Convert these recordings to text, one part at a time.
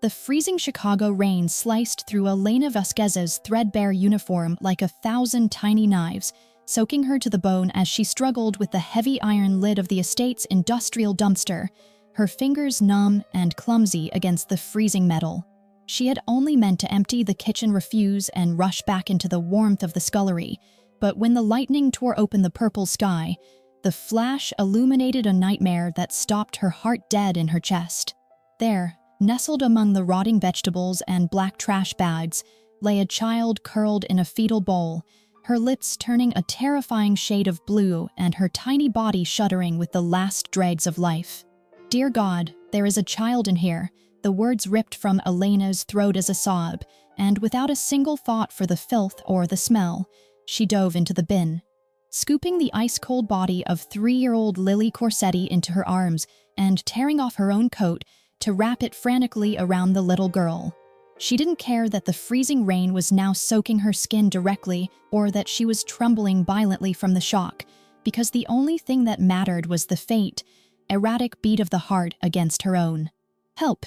The freezing Chicago rain sliced through Elena Vasquez's threadbare uniform like 1,000 tiny knives, soaking her to the bone as she struggled with the heavy iron lid of the estate's industrial dumpster, her fingers numb and clumsy against the freezing metal. She had only meant to empty the kitchen refuse and rush back into the warmth of the scullery, but when the lightning tore open the purple sky, the flash illuminated a nightmare that stopped her heart dead in her chest. There, nestled among the rotting vegetables and black trash bags, lay a child curled in a fetal bowl, her lips turning a terrifying shade of blue and her tiny body shuddering with the last dregs of life. "Dear God, there is a child in here," the words ripped from Elena's throat as a sob, and without a single thought for the filth or the smell, she dove into the bin. Scooping the ice-cold body of 3-year-old Lily Corsetti into her arms and tearing off her own coat to wrap it frantically around the little girl. She didn't care that the freezing rain was now soaking her skin directly or that she was trembling violently from the shock, because the only thing that mattered was the faint, erratic beat of the heart against her own. "Help!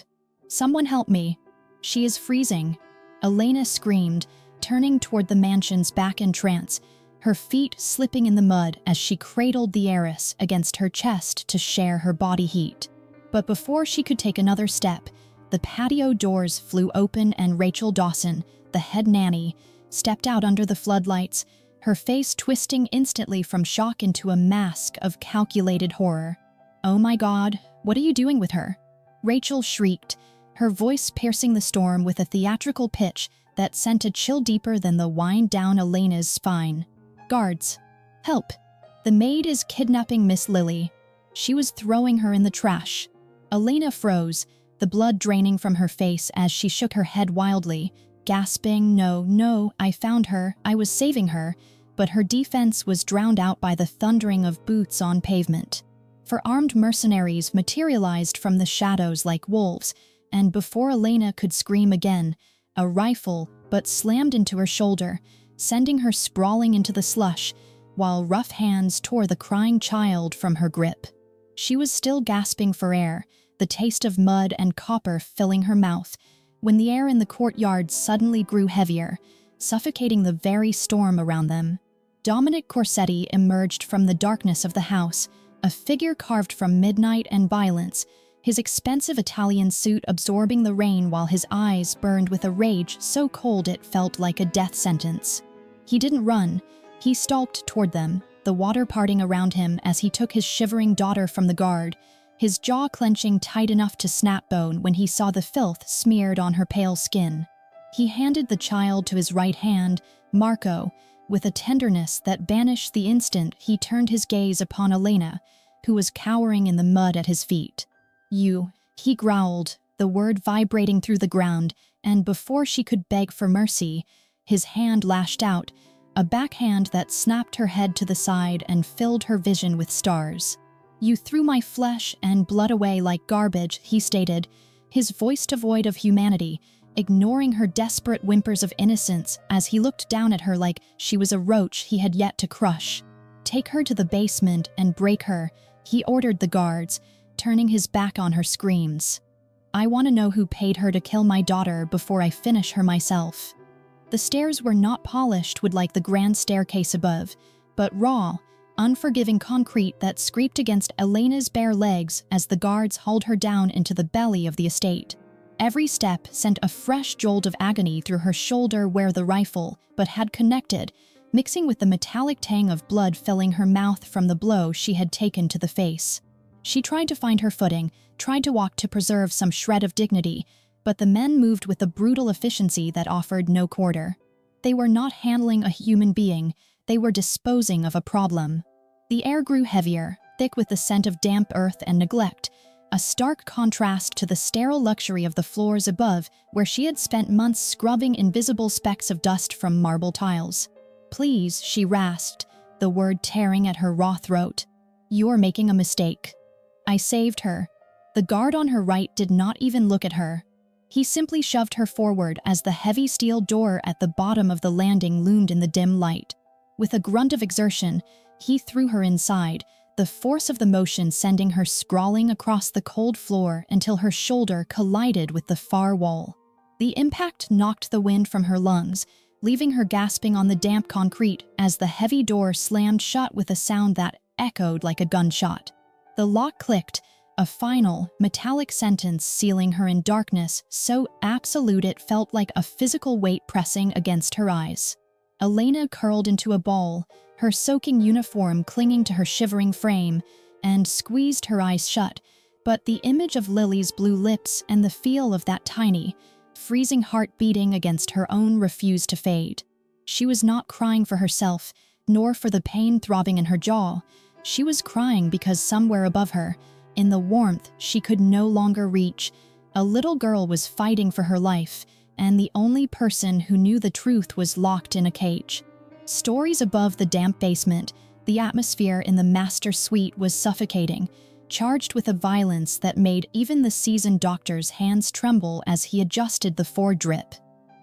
Someone help me! She is freezing!" Elena screamed, turning toward the mansion's back entrance, her feet slipping in the mud as she cradled the heiress against her chest to share her body heat. But before she could take another step, the patio doors flew open and Rachel Dawson, the head nanny, stepped out under the floodlights, her face twisting instantly from shock into a mask of calculated horror. "Oh my God, what are you doing with her?" Rachel shrieked, her voice piercing the storm with a theatrical pitch that sent a chill deeper than the wind down Elena's spine. "Guards, help! The maid is kidnapping Miss Lily." She was throwing her in the trash. Elena froze, the blood draining from her face as she shook her head wildly, gasping, No, I found her, I was saving her," but her defense was drowned out by the thundering of boots on pavement. For armed mercenaries materialized from the shadows like wolves, and before Elena could scream again, a rifle but slammed into her shoulder, sending her sprawling into the slush, while rough hands tore the crying child from her grip. She was still gasping for air, the taste of mud and copper filling her mouth, when the air in the courtyard suddenly grew heavier, suffocating the very storm around them. Dominic Corsetti emerged from the darkness of the house, a figure carved from midnight and violence, his expensive Italian suit absorbing the rain while his eyes burned with a rage so cold it felt like a death sentence. He didn't run, he stalked toward them, the water parting around him as he took his shivering daughter from the guard, his jaw clenching tight enough to snap bone when he saw the filth smeared on her pale skin. He handed the child to his right hand, Marco, with a tenderness that vanished the instant he turned his gaze upon Elena, who was cowering in the mud at his feet. "You," he growled, the word vibrating through the ground, and before she could beg for mercy, his hand lashed out, a backhand that snapped her head to the side and filled her vision with stars. "You threw my flesh and blood away like garbage," he stated, his voice devoid of humanity, ignoring her desperate whimpers of innocence as he looked down at her like she was a roach he had yet to crush. "Take her to the basement and break her," he ordered the guards, turning his back on her screams. "I want to know who paid her to kill my daughter before I finish her myself." The stairs were not polished wood like the grand staircase above, but raw, unforgiving concrete that scraped against Elena's bare legs as the guards hauled her down into the belly of the estate. Every step sent a fresh jolt of agony through her shoulder where the rifle, but had connected, mixing with the metallic tang of blood filling her mouth from the blow she had taken to the face. She tried to find her footing, tried to walk to preserve some shred of dignity, but the men moved with a brutal efficiency that offered no quarter. They were not handling a human being, they were disposing of a problem. The air grew heavier, thick with the scent of damp earth and neglect, a stark contrast to the sterile luxury of the floors above where she had spent months scrubbing invisible specks of dust from marble tiles. "Please," she rasped, the word tearing at her raw throat. "You're making a mistake." "I saved her." The guard on her right did not even look at her. He simply shoved her forward as the heavy steel door at the bottom of the landing loomed in the dim light. With a grunt of exertion, he threw her inside, the force of the motion sending her sprawling across the cold floor until her shoulder collided with the far wall. The impact knocked the wind from her lungs, leaving her gasping on the damp concrete as the heavy door slammed shut with a sound that echoed like a gunshot. The lock clicked, a final, metallic sentence sealing her in darkness so absolute it felt like a physical weight pressing against her eyes. Elena curled into a ball, her soaking uniform clinging to her shivering frame, and squeezed her eyes shut, but the image of Lily's blue lips and the feel of that tiny, freezing heart beating against her own refused to fade. She was not crying for herself, nor for the pain throbbing in her jaw. She was crying because somewhere above her, in the warmth she could no longer reach, a little girl was fighting for her life, and the only person who knew the truth was locked in a cage. Stories above the damp basement, the atmosphere in the master suite was suffocating, charged with a violence that made even the seasoned doctor's hands tremble as he adjusted the four-drip.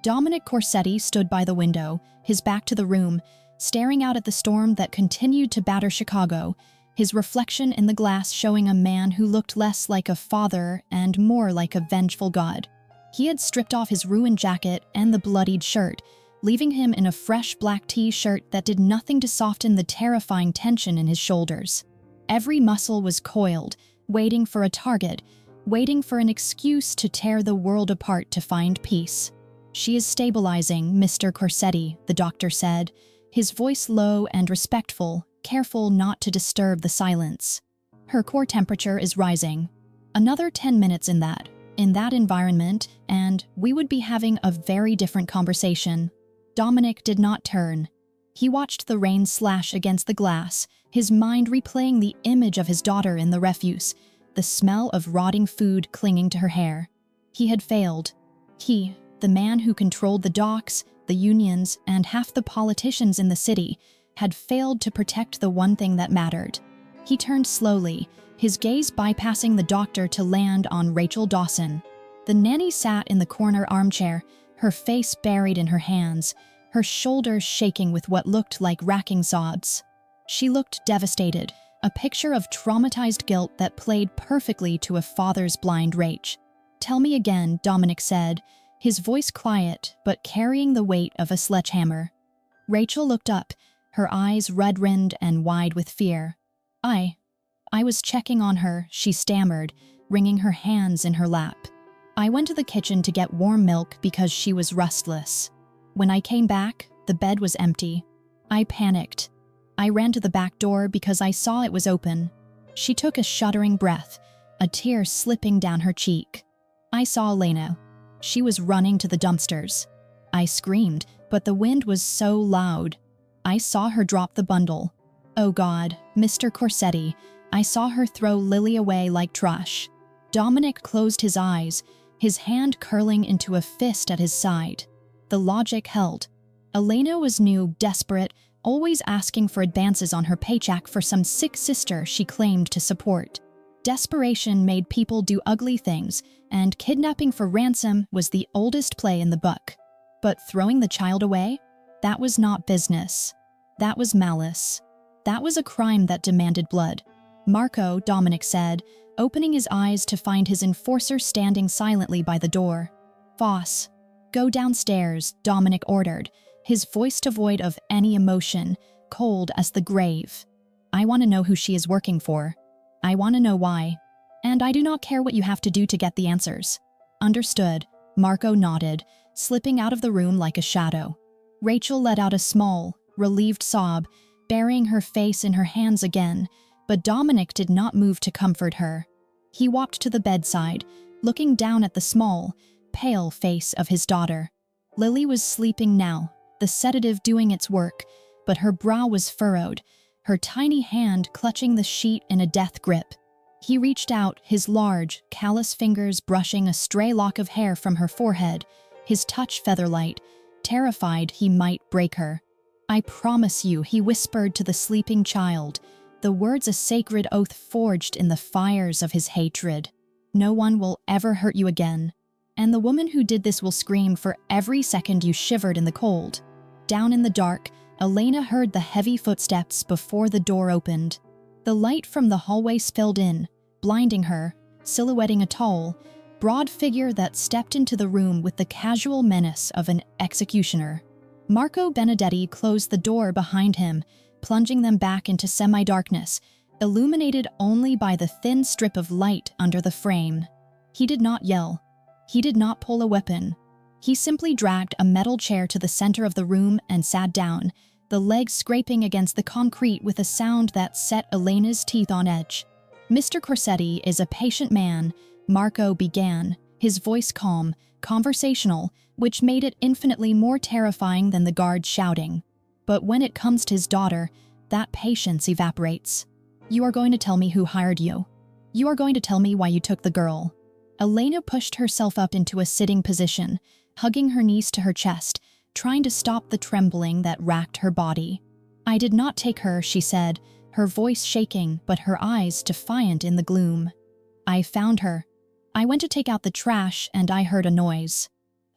Dominic Corsetti stood by the window, his back to the room, staring out at the storm that continued to batter Chicago, his reflection in the glass showing a man who looked less like a father and more like a vengeful god. He had stripped off his ruined jacket and the bloodied shirt, leaving him in a fresh black t-shirt that did nothing to soften the terrifying tension in his shoulders. Every muscle was coiled, waiting for a target, waiting for an excuse to tear the world apart to find peace. "She is stabilizing, Mr. Corsetti," the doctor said, his voice low and respectful, careful not to disturb the silence. "Her core temperature is rising. Another 10 minutes in that environment, and we would be having a very different conversation." Dominic did not turn. He watched the rain slash against the glass, his mind replaying the image of his daughter in the refuse, the smell of rotting food clinging to her hair. He had failed. He, the man who controlled the docks, the unions, and half the politicians in the city, had failed to protect the one thing that mattered. He turned slowly, his gaze bypassing the doctor to land on Rachel Dawson. The nanny sat in the corner armchair, her face buried in her hands, her shoulders shaking with what looked like racking sobs. She looked devastated, a picture of traumatized guilt that played perfectly to a father's blind rage. "Tell me again," Dominic said, his voice quiet but carrying the weight of a sledgehammer. Rachel looked up, her eyes red-rimmed and wide with fear. I was checking on her," she stammered, wringing her hands in her lap. "I went to the kitchen to get warm milk because she was restless. When I came back, the bed was empty. I panicked. I ran to the back door because I saw it was open." She took a shuddering breath, a tear slipping down her cheek. "I saw Elena. She was running to the dumpsters. I screamed, but the wind was so loud. I saw her drop the bundle. Oh God, Mr. Corsetti, I saw her throw Lily away like trash." Dominic closed his eyes, his hand curling into a fist at his side. The logic held. Elena was new, desperate, always asking for advances on her paycheck for some sick sister she claimed to support. Desperation made people do ugly things, and kidnapping for ransom was the oldest play in the book. But throwing the child away? That was not business. That was malice. That was a crime that demanded blood. "Marco," Dominic said, opening his eyes to find his enforcer standing silently by the door. "Voss, go downstairs," Dominic ordered, his voice devoid of any emotion, cold as the grave. "I want to know who she is working for. I want to know why. And I do not care what you have to do to get the answers." "Understood," Marco nodded, slipping out of the room like a shadow. Rachel let out a small, relieved sob, burying her face in her hands again, but Dominic did not move to comfort her. He walked to the bedside, looking down at the small, pale face of his daughter. Lily was sleeping now, the sedative doing its work, but her brow was furrowed, her tiny hand clutching the sheet in a death grip. He reached out, his large, callous fingers brushing a stray lock of hair from her forehead, his touch feather-light, terrified he might break her. "I promise you," he whispered to the sleeping child, the words a sacred oath forged in the fires of his hatred. "No one will ever hurt you again. And the woman who did this will scream for every second you shivered in the cold." Down in the dark, Elena heard the heavy footsteps before the door opened. The light from the hallway spilled in, blinding her, silhouetting a tall, broad figure that stepped into the room with the casual menace of an executioner. Marco Benedetti closed the door behind him, plunging them back into semi-darkness, illuminated only by the thin strip of light under the frame. He did not yell. He did not pull a weapon. He simply dragged a metal chair to the center of the room and sat down, the legs scraping against the concrete with a sound that set Elena's teeth on edge. "Mr. Corsetti is a patient man," Marco began, his voice calm, conversational, which made it infinitely more terrifying than the guard shouting. "But when it comes to his daughter, that patience evaporates. You are going to tell me who hired you. You are going to tell me why you took the girl." Elena pushed herself up into a sitting position, hugging her knees to her chest, trying to stop the trembling that racked her body. "I did not take her," she said, her voice shaking but her eyes defiant in the gloom. "I found her. I went to take out the trash and I heard a noise.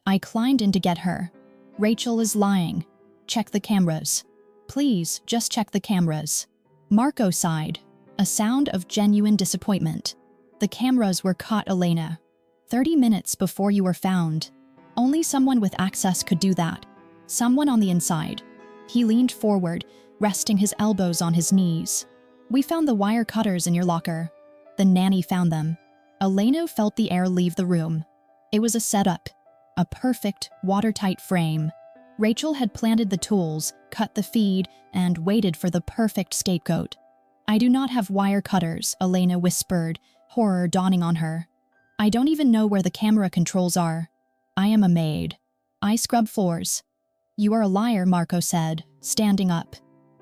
I climbed in to get her. Rachel is lying. Check the cameras. Please, just check the cameras." Marco sighed, a sound of genuine disappointment. "The cameras were caught, Elena. 30 minutes before you were found. Only someone with access could do that. Someone on the inside." He leaned forward, resting his elbows on his knees. "We found the wire cutters in your locker. The nanny found them." Elena felt the air leave the room. It was a setup, a perfect, watertight frame. Rachel had planted the tools, cut the feed, and waited for the perfect scapegoat. "I do not have wire cutters," Elena whispered, horror dawning on her. "I don't even know where the camera controls are. I am a maid. I scrub floors." "You are a liar," Marco said, standing up.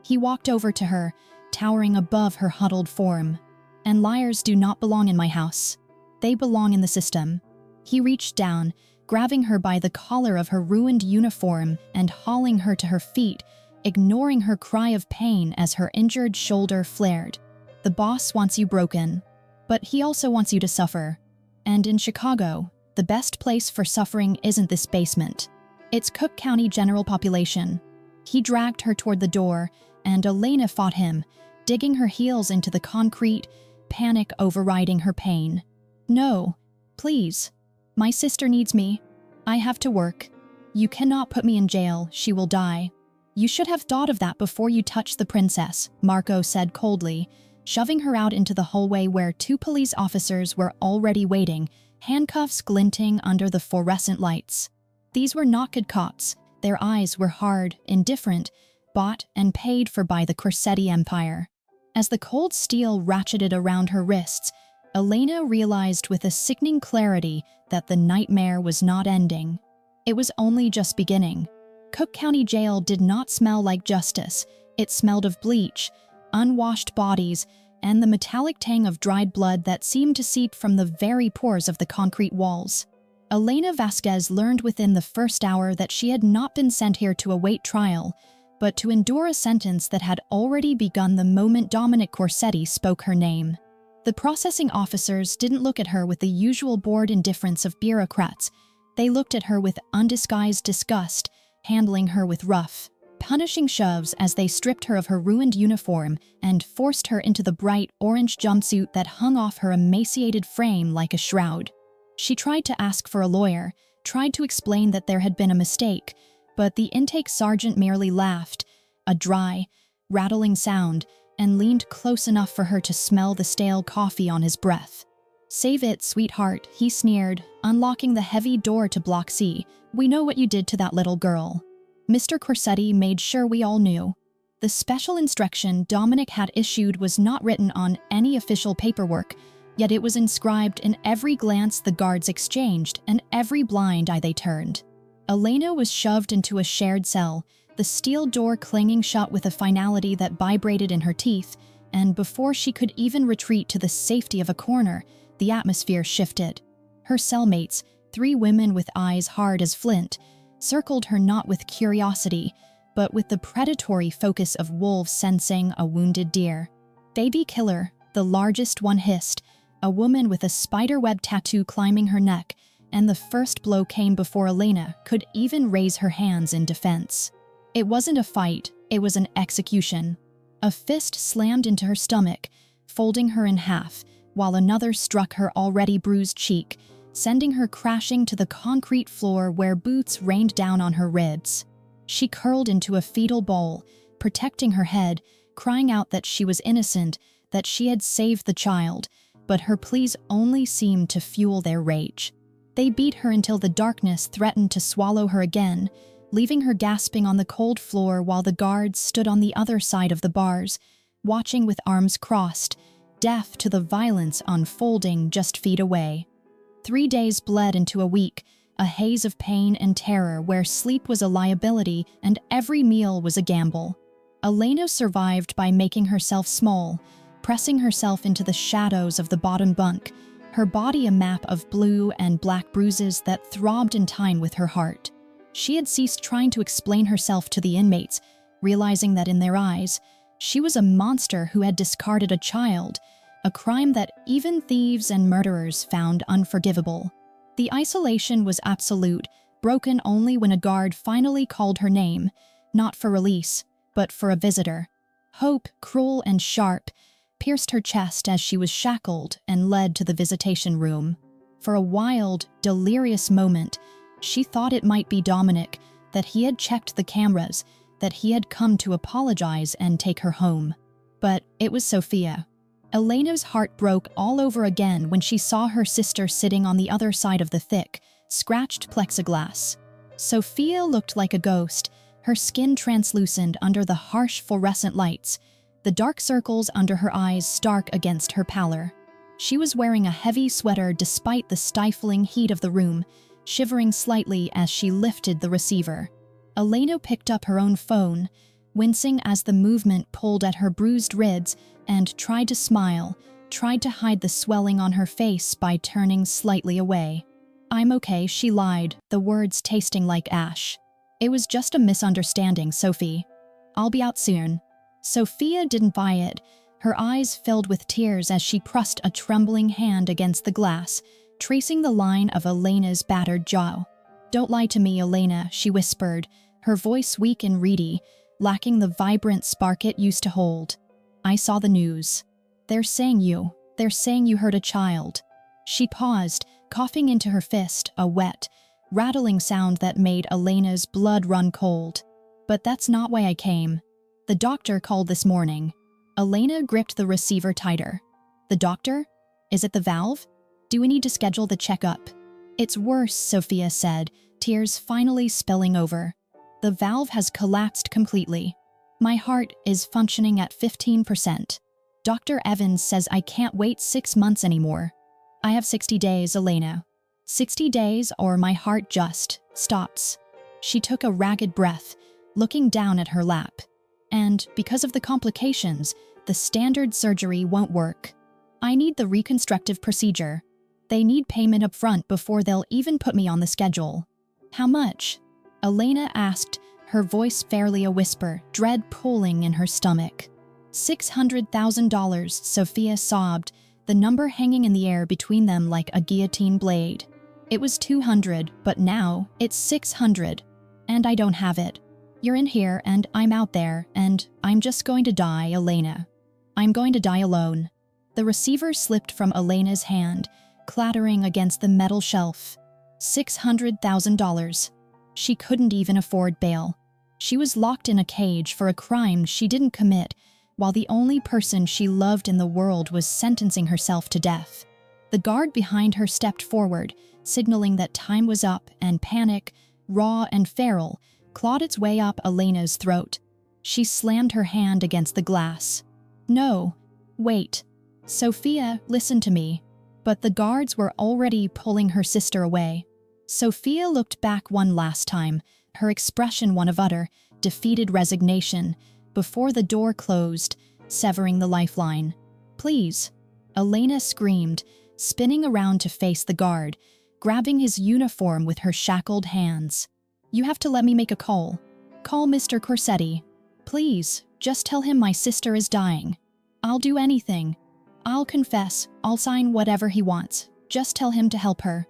He walked over to her, towering above her huddled form. "And liars do not belong in my house. They belong in the system." He reached down, grabbing her by the collar of her ruined uniform and hauling her to her feet, ignoring her cry of pain as her injured shoulder flared. "The boss wants you broken, but he also wants you to suffer. And in Chicago, the best place for suffering isn't this basement. It's Cook County general population." He dragged her toward the door, and Elena fought him, digging her heels into the concrete, panic overriding her pain. "No, please. My sister needs me. I have to work. You cannot put me in jail, she will die." "You should have thought of that before you touched the princess," Marco said coldly, shoving her out into the hallway where 2 police officers were already waiting, handcuffs glinting under the fluorescent lights. These were not good cops. Their eyes were hard, indifferent, bought and paid for by the Corsetti empire. As the cold steel ratcheted around her wrists, Elena realized with a sickening clarity that the nightmare was not ending. It was only just beginning. Cook County Jail did not smell like justice. It smelled of bleach, unwashed bodies, and the metallic tang of dried blood that seemed to seep from the very pores of the concrete walls. Elena Vasquez learned within the first hour that she had not been sent here to await trial, but to endure a sentence that had already begun the moment Dominic Corsetti spoke her name. The processing officers didn't look at her with the usual bored indifference of bureaucrats. They looked at her with undisguised disgust, handling her with rough, punishing shoves as they stripped her of her ruined uniform and forced her into the bright orange jumpsuit that hung off her emaciated frame like a shroud. She tried to ask for a lawyer, tried to explain that there had been a mistake, but the intake sergeant merely laughed, a dry, rattling sound, and leaned close enough for her to smell the stale coffee on his breath. "Save it, sweetheart," he sneered, unlocking the heavy door to Block C. "We know what you did to that little girl." Mr. Corsetti made sure we all knew. The special instruction Dominic had issued was not written on any official paperwork, yet it was inscribed in every glance the guards exchanged and every blind eye they turned. Elena was shoved into a shared cell, the steel door clanging shut with a finality that vibrated in her teeth, and before she could even retreat to the safety of a corner, the atmosphere shifted. Her cellmates, 3 women with eyes hard as flint, circled her not with curiosity, but with the predatory focus of wolves sensing a wounded deer. "Baby killer," the largest one hissed, a woman with a spiderweb tattoo climbing her neck, and the first blow came before Elena could even raise her hands in defense. It wasn't a fight, it was an execution. A fist slammed into her stomach, folding her in half, while another struck her already bruised cheek, sending her crashing to the concrete floor where boots rained down on her ribs. She curled into a fetal ball, protecting her head, crying out that she was innocent, that she had saved the child, but her pleas only seemed to fuel their rage. They beat her until the darkness threatened to swallow her again, leaving her gasping on the cold floor while the guards stood on the other side of the bars, watching with arms crossed, deaf to the violence unfolding just feet away. 3 days bled into a week, a haze of pain and terror where sleep was a liability and every meal was a gamble. Elena survived by making herself small, pressing herself into the shadows of the bottom bunk, her body a map of blue and black bruises that throbbed in time with her heart. She had ceased trying to explain herself to the inmates, realizing that in their eyes, she was a monster who had discarded a child, a crime that even thieves and murderers found unforgivable. The isolation was absolute, broken only when a guard finally called her name, not for release, but for a visitor. Hope, cruel and sharp, pierced her chest as she was shackled and led to the visitation room. For a wild, delirious moment, she thought it might be Dominic, that he had checked the cameras, that he had come to apologize and take her home. But it was Sophia. Elena's heart broke all over again when she saw her sister sitting on the other side of the thick, scratched plexiglass. Sophia looked like a ghost, her skin translucent under the harsh fluorescent lights, the dark circles under her eyes stark against her pallor. She was wearing a heavy sweater despite the stifling heat of the room, shivering slightly as she lifted the receiver. Elena picked up her own phone, wincing as the movement pulled at her bruised ribs, and tried to smile, tried to hide the swelling on her face by turning slightly away. "I'm okay," she lied, the words tasting like ash. "It was just a misunderstanding, Sophie. I'll be out soon." Sophia didn't buy it, her eyes filled with tears as she pressed a trembling hand against the glass, tracing the line of Elena's battered jaw. "Don't lie to me, Elena," she whispered, her voice weak and reedy, lacking the vibrant spark it used to hold. "I saw the news. They're saying you hurt a child." She paused, coughing into her fist, a wet, rattling sound that made Elena's blood run cold. "But that's not why I came. The doctor called this morning." Elena gripped the receiver tighter. "The doctor? Is it the valve? Do we need to schedule the checkup?" "It's worse," Sophia said, tears finally spilling over. "The valve has collapsed completely. My heart is functioning at 15%. Dr. Evans says I can't wait 6 months anymore. I have 60 days, Elena. 60 days or my heart just stops." She took a ragged breath, looking down at her lap. "And because of the complications, the standard surgery won't work. I need the reconstructive procedure. They need payment up front before they'll even put me on the schedule." "How much?" Elena asked, her voice fairly a whisper, dread pulling in her stomach. $600,000, Sophia sobbed, the number hanging in the air between them like a guillotine blade. "It was 200, but now it's 600. And I don't have it. You're in here and I'm out there, and I'm just going to die, Elena. I'm going to die alone." The receiver slipped from Elena's hand, clattering against the metal shelf. $600,000. She couldn't even afford bail. She was locked in a cage for a crime she didn't commit, while the only person she loved in the world was sentencing herself to death. The guard behind her stepped forward, signaling that time was up, and panic, raw and feral, clawed its way up Elena's throat. She slammed her hand against the glass. "No, wait. Sophia, listen to me." But the guards were already pulling her sister away. Sophia looked back one last time, her expression one of utter, defeated resignation, before the door closed, severing the lifeline. "Please," Elena screamed, spinning around to face the guard, grabbing his uniform with her shackled hands. "You have to let me make a call. Call Mr. Corsetti. Please, just tell him my sister is dying. I'll do anything. I'll confess, I'll sign whatever he wants. Just tell him to help her."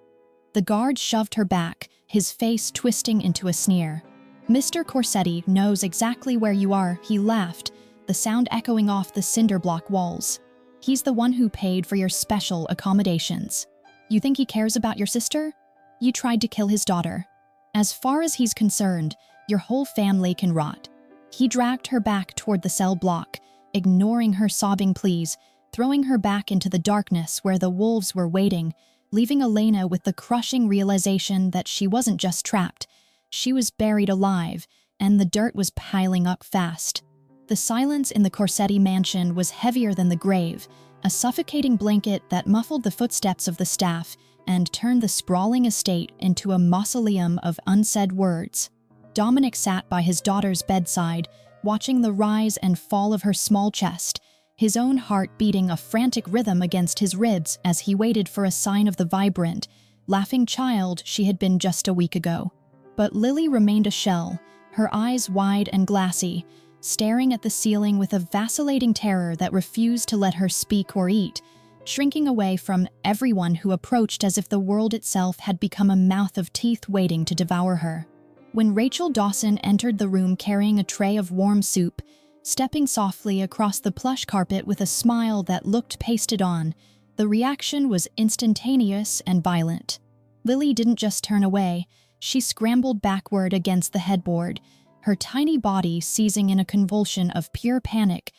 The guard shoved her back, his face twisting into a sneer. "Mr. Corsetti knows exactly where you are," he laughed, the sound echoing off the cinder block walls. "He's the one who paid for your special accommodations. You think he cares about your sister? You tried to kill his daughter. As far as he's concerned, your whole family can rot." He dragged her back toward the cell block, ignoring her sobbing pleas, throwing her back into the darkness where the wolves were waiting, leaving Elena with the crushing realization that she wasn't just trapped. She was buried alive, and the dirt was piling up fast. The silence in the Corsetti mansion was heavier than the grave, a suffocating blanket that muffled the footsteps of the staff and turned the sprawling estate into a mausoleum of unsaid words. Dominic sat by his daughter's bedside, watching the rise and fall of her small chest, his own heart beating a frantic rhythm against his ribs as he waited for a sign of the vibrant, laughing child she had been just a week ago. But Lily remained a shell, her eyes wide and glassy, staring at the ceiling with a vacillating terror that refused to let her speak or eat, shrinking away from everyone who approached as if the world itself had become a mouth of teeth waiting to devour her. When Rachel Dawson entered the room carrying a tray of warm soup, stepping softly across the plush carpet with a smile that looked pasted on, the reaction was instantaneous and violent. Lily didn't just turn away, she scrambled backward against the headboard, her tiny body seizing in a convulsion of pure panic,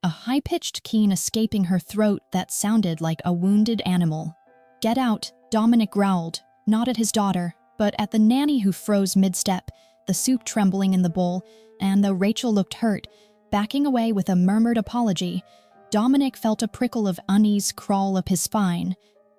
a high-pitched keen escaping her throat that sounded like a wounded animal. "Get out," Dominic growled, not at his daughter, but at the nanny who froze mid-step, the soup trembling in the bowl, and though Rachel looked hurt, backing away with a murmured apology, Dominic felt a prickle of unease crawl up his spine,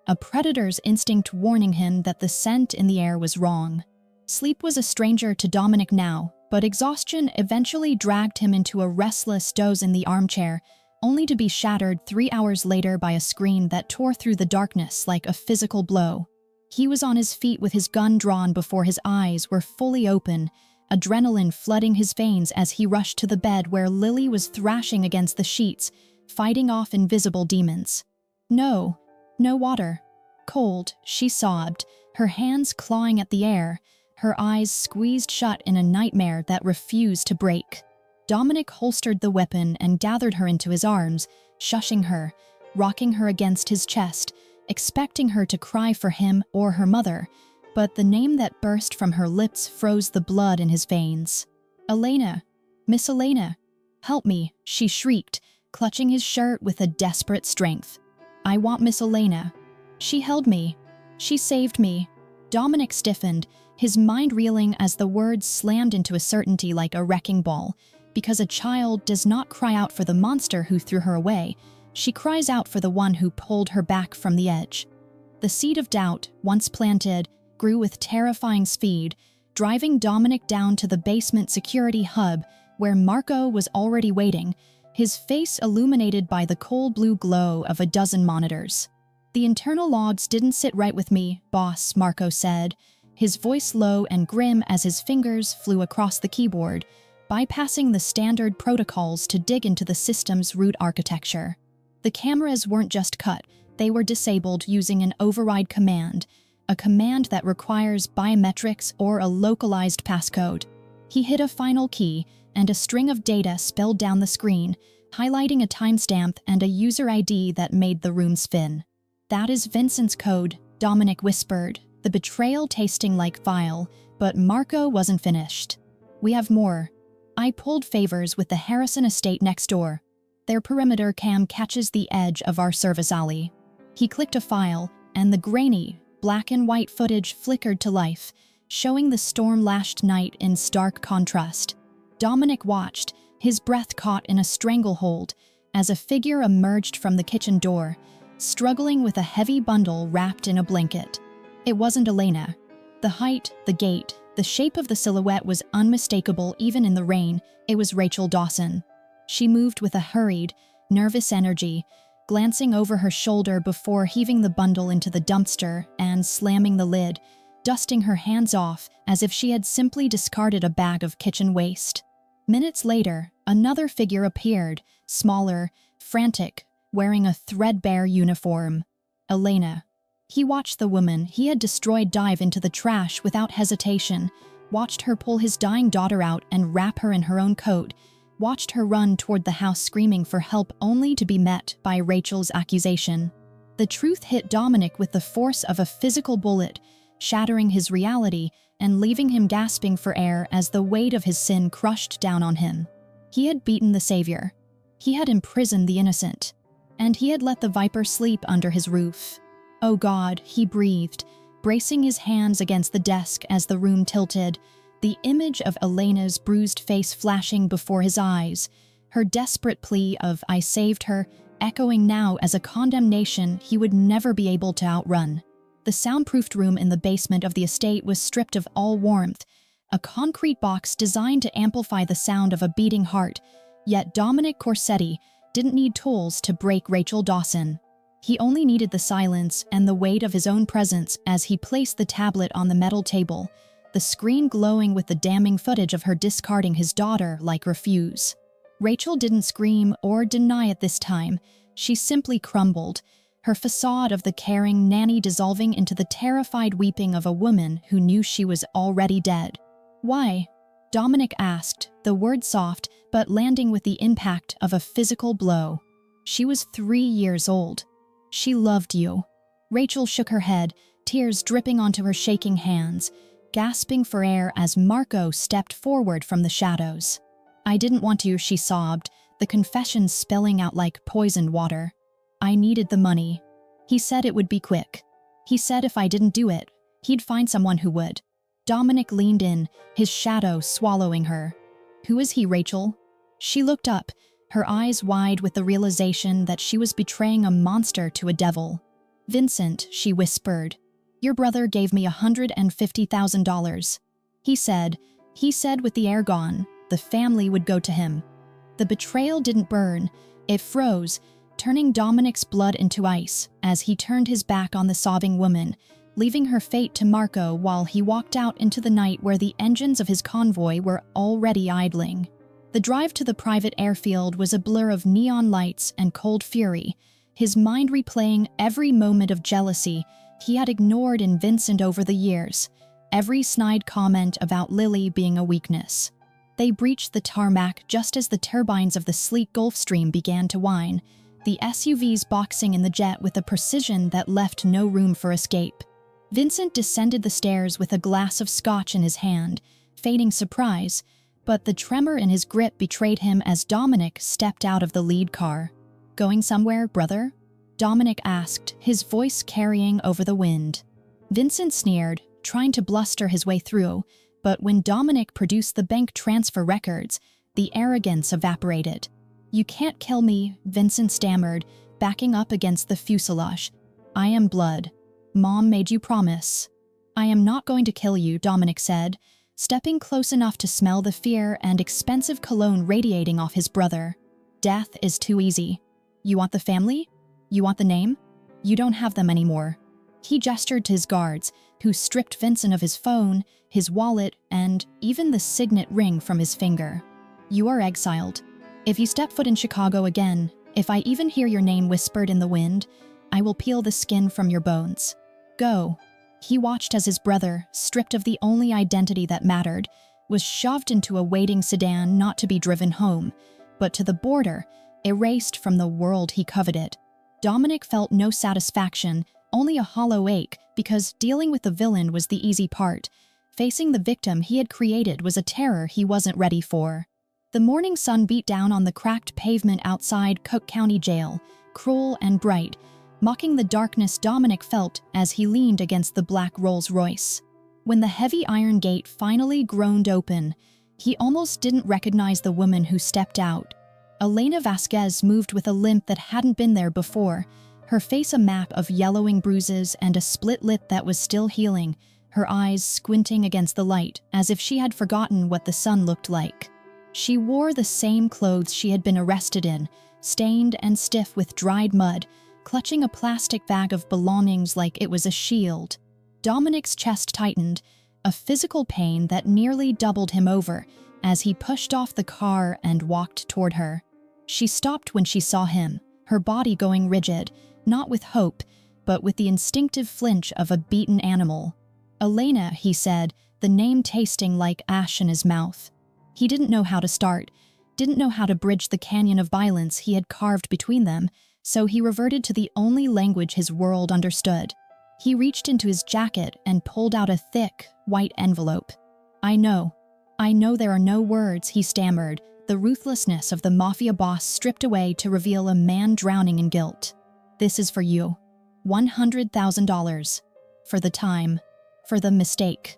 a predator's instinct warning him that the scent in the air was wrong. Sleep was a stranger to Dominic now, but exhaustion eventually dragged him into a restless doze in the armchair, only to be shattered 3 hours later by a scream that tore through the darkness like a physical blow. He was on his feet with his gun drawn before his eyes were fully open, adrenaline flooding his veins as he rushed to the bed where Lily was thrashing against the sheets, fighting off invisible demons. "No, no water. Cold," she sobbed, her hands clawing at the air, her eyes squeezed shut in a nightmare that refused to break. Dominic holstered the weapon and gathered her into his arms, shushing her, rocking her against his chest, expecting her to cry for him or her mother, but the name that burst from her lips froze the blood in his veins. "Elena, Miss Elena, help me," she shrieked, clutching his shirt with a desperate strength. "I want Miss Elena. She held me. She saved me." Dominic stiffened, his mind reeling as the words slammed into a certainty like a wrecking ball. Because a child does not cry out for the monster who threw her away, she cries out for the one who pulled her back from the edge. The seed of doubt, once planted, grew with terrifying speed, driving Dominic down to the basement security hub where Marco was already waiting, his face illuminated by the cold blue glow of a dozen monitors. "The internal logs didn't sit right with me, boss," Marco said, his voice low and grim as his fingers flew across the keyboard, bypassing the standard protocols to dig into the system's root architecture. The cameras weren't just cut, they were disabled using an override command, a command that requires biometrics or a localized passcode. He hit a final key, and a string of data spilled down the screen, highlighting a timestamp and a user ID that made the room spin. "That is Vincent's code," Dominic whispered, the betrayal tasting like file, but Marco wasn't finished. "We have more. I pulled favors with the Harrison estate next door. Their perimeter cam catches the edge of our service alley." He clicked a file, and the grainy, black and white footage flickered to life, showing the storm-lashed night in stark contrast. Dominic watched, his breath caught in a stranglehold, as a figure emerged from the kitchen door, struggling with a heavy bundle wrapped in a blanket. It wasn't Elena. The height, the gait, the shape of the silhouette was unmistakable even in the rain. It was Rachel Dawson. She moved with a hurried, nervous energy, glancing over her shoulder before heaving the bundle into the dumpster and slamming the lid, dusting her hands off as if she had simply discarded a bag of kitchen waste. Minutes later, another figure appeared, smaller, frantic, wearing a threadbare uniform. Elena. He watched the woman he had destroyed dive into the trash without hesitation, watched her pull his dying daughter out and wrap her in her own coat, watched her run toward the house screaming for help only to be met by Rachel's accusation. The truth hit Dominic with the force of a physical bullet, shattering his reality and leaving him gasping for air as the weight of his sin crushed down on him. He had beaten the Savior. He had imprisoned the innocent. And he had let the viper sleep under his roof. "Oh God," he breathed, bracing his hands against the desk as the room tilted, the image of Elena's bruised face flashing before his eyes, her desperate plea of "I saved her" echoing now as a condemnation he would never be able to outrun. The soundproofed room in the basement of the estate was stripped of all warmth, a concrete box designed to amplify the sound of a beating heart, yet Lily Corsetti didn't need tools to break Rachel Dawson. He only needed the silence and the weight of his own presence as he placed the tablet on the metal table, the screen glowing with the damning footage of her discarding his daughter like refuse. Rachel didn't scream or deny it this time. She simply crumbled, her facade of the caring nanny dissolving into the terrified weeping of a woman who knew she was already dead. "Why?" Dominic asked, the word soft but landing with the impact of a physical blow. "She was 3 years old. She loved you." Rachel shook her head, tears dripping onto her shaking hands, gasping for air as Marco stepped forward from the shadows. "I didn't want to," she sobbed, the confession spilling out like poisoned water. "I needed the money. He said it would be quick. He said if I didn't do it, he'd find someone who would." Dominic leaned in, his shadow swallowing her. "Who is he, Rachel?" She looked up, her eyes wide with the realization that she was betraying a monster to a devil. "Vincent," she whispered, "your brother gave me $150,000. He said with the air gone, the family would go to him." The betrayal didn't burn, it froze, turning Dominic's blood into ice as he turned his back on the sobbing woman, leaving her fate to Marco while he walked out into the night where the engines of his convoy were already idling. The drive to the private airfield was a blur of neon lights and cold fury, his mind replaying every moment of jealousy he had ignored in Vincent over the years, every snide comment about Lily being a weakness. They breached the tarmac just as the turbines of the sleek Gulfstream began to whine, the SUVs boxing in the jet with a precision that left no room for escape. Vincent descended the stairs with a glass of scotch in his hand, feigning surprise, but the tremor in his grip betrayed him as Dominic stepped out of the lead car. "Going somewhere, brother?" Dominic asked, his voice carrying over the wind. Vincent sneered, trying to bluster his way through, but when Dominic produced the bank transfer records, the arrogance evaporated. "You can't kill me," Vincent stammered, backing up against the fuselage. "I am blood. Mom made you promise." "I am not going to kill you," Dominic said, stepping close enough to smell the fear and expensive cologne radiating off his brother. "Death is too easy. You want the family? You want the name? You don't have them anymore." He gestured to his guards, who stripped Vincent of his phone, his wallet, and even the signet ring from his finger. "You are exiled. If you step foot in Chicago again, if I even hear your name whispered in the wind, I will peel the skin from your bones. Go." He watched as his brother, stripped of the only identity that mattered, was shoved into a waiting sedan not to be driven home, but to the border, erased from the world he coveted. Dominic felt no satisfaction, only a hollow ache, because dealing with the villain was the easy part. Facing the victim he had created was a terror he wasn't ready for. The morning sun beat down on the cracked pavement outside Cook County Jail, cruel and bright, mocking the darkness Dominic felt as he leaned against the black Rolls-Royce. When the heavy iron gate finally groaned open, he almost didn't recognize the woman who stepped out. Elena Vasquez moved with a limp that hadn't been there before, her face a map of yellowing bruises and a split lip that was still healing, her eyes squinting against the light as if she had forgotten what the sun looked like. She wore the same clothes she had been arrested in, stained and stiff with dried mud, clutching a plastic bag of belongings like it was a shield. Dominic's chest tightened, a physical pain that nearly doubled him over as he pushed off the car and walked toward her. She stopped when she saw him, her body going rigid, not with hope, but with the instinctive flinch of a beaten animal. "Elena," he said, the name tasting like ash in his mouth. He didn't know how to start. didn't know how to bridge the canyon of violence he had carved between them, so he reverted to the only language his world understood. He reached into his jacket and pulled out a thick, white envelope. I know there are no words," he stammered, the ruthlessness of the Mafia boss stripped away to reveal a man drowning in guilt. "This is for you. $100,000. For the time. For the mistake."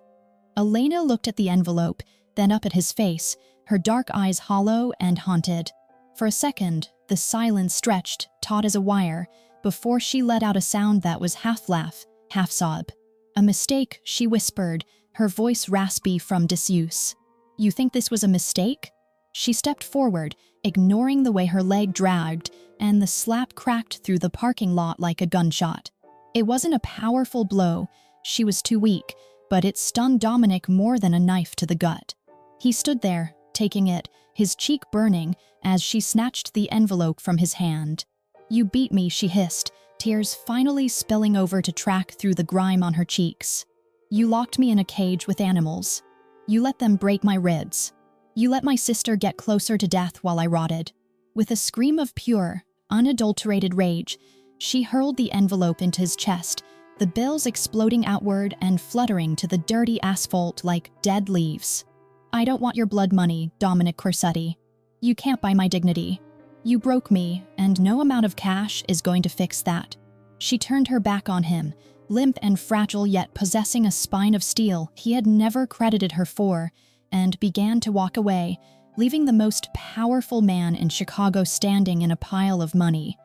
Elena looked at the envelope, then up at his face, her dark eyes hollow and haunted. For a second, the silence stretched, taut as a wire, before she let out a sound that was half laugh, half sob. "A mistake," she whispered, her voice raspy from disuse. "You think this was a mistake?" She stepped forward, ignoring the way her leg dragged, and the slap cracked through the parking lot like a gunshot. It wasn't a powerful blow, she was too weak, but it stung Dominic more than a knife to the gut. He stood there, taking it, his cheek burning, as she snatched the envelope from his hand. "You beat me," she hissed, tears finally spilling over to track through the grime on her cheeks. "You locked me in a cage with animals. You let them break my ribs. You let my sister get closer to death while I rotted." With a scream of pure, unadulterated rage, she hurled the envelope into his chest, the bills exploding outward and fluttering to the dirty asphalt like dead leaves. "I don't want your blood money, Dominic Corsetti. You can't buy my dignity. You broke me, and no amount of cash is going to fix that." She turned her back on him, limp and fragile yet possessing a spine of steel he had never credited her for, and began to walk away, leaving the most powerful man in Chicago standing in a pile of money,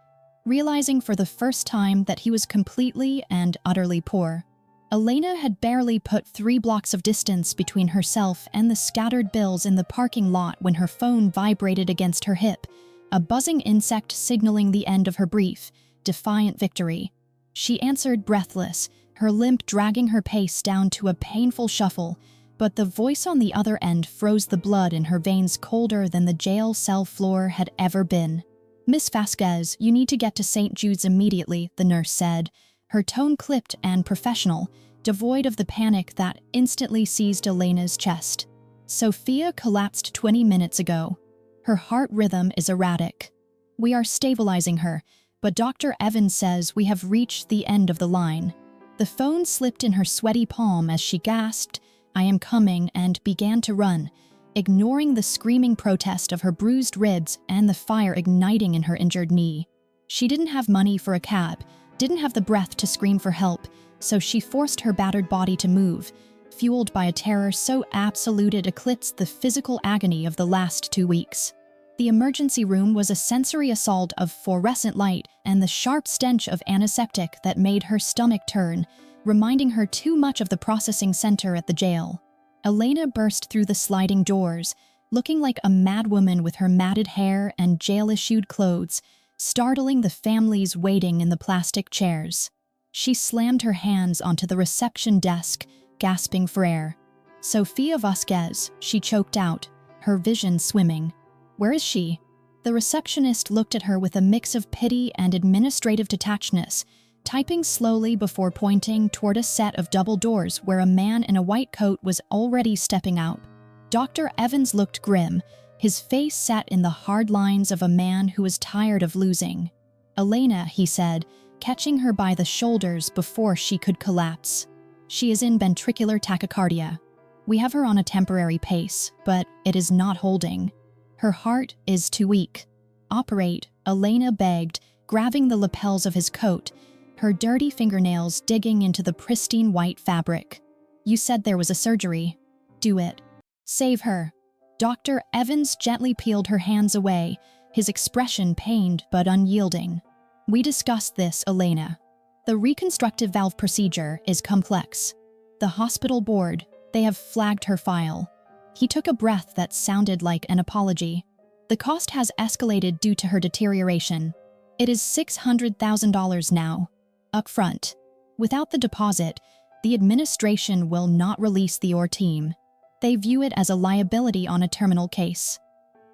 realizing for the first time that he was completely and utterly poor. Elena had barely put 3 blocks of distance between herself and the scattered bills in the parking lot when her phone vibrated against her hip, a buzzing insect signaling the end of her brief, defiant victory. She answered breathless, her limp dragging her pace down to a painful shuffle, but the voice on the other end froze the blood in her veins colder than the jail cell floor had ever been. "Miss Vasquez, you need to get to St. Jude's immediately," the nurse said, her tone clipped and professional, devoid of the panic that instantly seized Elena's chest. "Sophia collapsed 20 minutes ago. Her heart rhythm is erratic. We are stabilizing her, but Dr. Evans says we have reached the end of the line." The phone slipped in her sweaty palm as she gasped, "I am coming," and began to run, ignoring the screaming protest of her bruised ribs and the fire igniting in her injured knee. She didn't have money for a cab, didn't have the breath to scream for help, so she forced her battered body to move, fueled by a terror so absolute it eclipsed the physical agony of the last 2 weeks. The emergency room was a sensory assault of fluorescent light and the sharp stench of antiseptic that made her stomach turn, reminding her too much of the processing center at the jail. Elena burst through the sliding doors, looking like a madwoman with her matted hair and jail-issued clothes, startling the families waiting in the plastic chairs. She slammed her hands onto the reception desk, gasping for air. "Sophia Vasquez," she choked out, her vision swimming. "Where is she?" The receptionist looked at her with a mix of pity and administrative detachedness, typing slowly before pointing toward a set of double doors where a man in a white coat was already stepping out. Dr. Evans looked grim, his face set in the hard lines of a man who was tired of losing. "Elena," he said, catching her by the shoulders before she could collapse. "She is in ventricular tachycardia. We have her on a temporary pace, but it is not holding. Her heart is too weak." "Operate," Elena begged, grabbing the lapels of his coat, her dirty fingernails digging into the pristine white fabric. "You said there was a surgery. Do it. Save her." Dr. Evans gently peeled her hands away, his expression pained but unyielding. "We discussed this, Elena. The reconstructive valve procedure is complex. The hospital board, they have flagged her file." He took a breath that sounded like an apology. "The cost has escalated due to her deterioration. It is $600,000 now. Up front. Without the deposit, the administration will not release the OR team. They view it as a liability on a terminal case."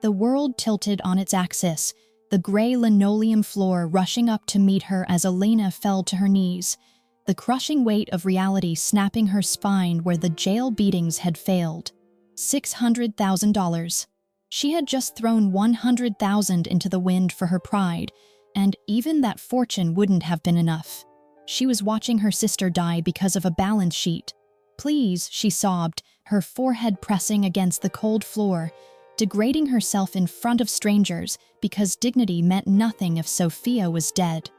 The world tilted on its axis, the gray linoleum floor rushing up to meet her as Elena fell to her knees, the crushing weight of reality snapping her spine where the jail beatings had failed. $600,000. She had just thrown 100,000 into the wind for her pride, and even that fortune wouldn't have been enough. She was watching her sister die because of a balance sheet. "Please," she sobbed, her forehead pressing against the cold floor, degrading herself in front of strangers because dignity meant nothing if Sophia was dead.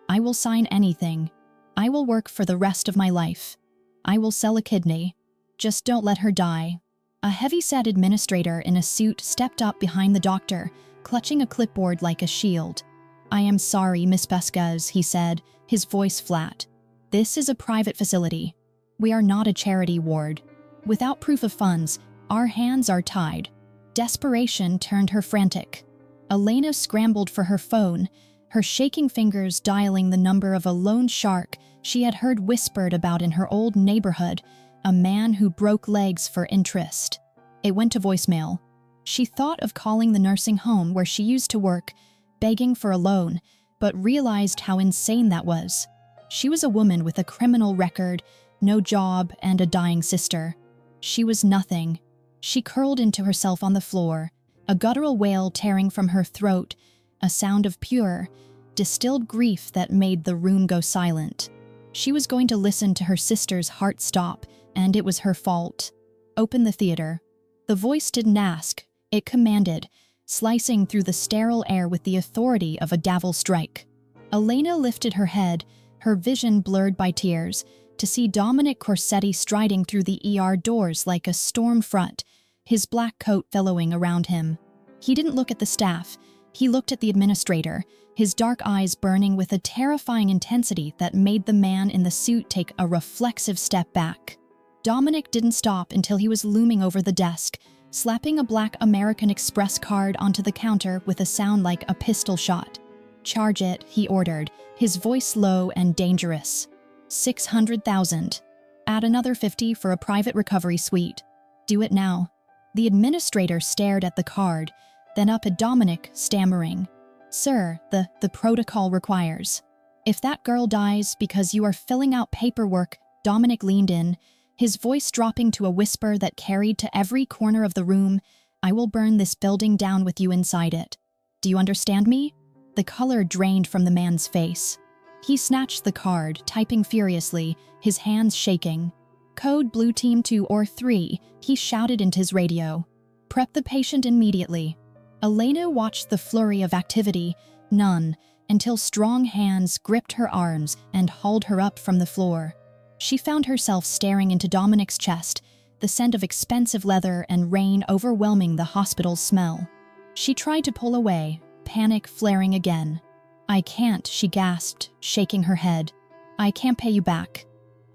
"I will sign anything. I will work for the rest of my life. I will sell a kidney. Just don't let her die." A heavy-set administrator in a suit stepped up behind the doctor, clutching a clipboard like a shield. "I am sorry, Miss Vasquez," he said, his voice flat. "This is a private facility. We are not a charity ward. Without proof of funds, our hands are tied." Desperation turned her frantic. Elena scrambled for her phone, her shaking fingers dialing the number of a loan shark she had heard whispered about in her old neighborhood, a man who broke legs for interest. It went to voicemail. She thought of calling the nursing home where she used to work, begging for a loan, but realized how insane that was. She was a woman with a criminal record, no job, and a dying sister. She was nothing. She curled into herself on the floor, a guttural wail tearing from her throat, a sound of pure, distilled grief that made the room go silent. She was going to listen to her sister's heart stop, and it was her fault. "Open the theater." The voice didn't ask, it commanded, slicing through the sterile air with the authority of a gavel strike. Elena lifted her head, her vision blurred by tears, to see Lily Corsetti striding through the ER doors like a storm front, his black coat billowing around him. He didn't look at the staff, he looked at the administrator, his dark eyes burning with a terrifying intensity that made the man in the suit take a reflexive step back. Dominic didn't stop until he was looming over the desk, slapping a black American Express card onto the counter with a sound like a pistol shot. "Charge it," he ordered, his voice low and dangerous. 600,000. Add another 50 for a private recovery suite. Do it now. The administrator stared at the card, then up at Dominic, stammering. "Sir, the protocol requires." "If that girl dies because you are filling out paperwork," Dominic leaned in, his voice dropping to a whisper that carried to every corner of the room, "I will burn this building down with you inside it. Do you understand me?" The color drained from the man's face. He snatched the card, typing furiously, his hands shaking. "Code Blue Team 2 or 3, he shouted into his radio. "Prep the patient immediately." Elena watched the flurry of activity, none, until strong hands gripped her arms and hauled her up from the floor. She found herself staring into Dominic's chest, the scent of expensive leather and rain overwhelming the hospital's smell. She tried to pull away, panic flaring again. "I can't," she gasped, shaking her head. "I can't pay you back.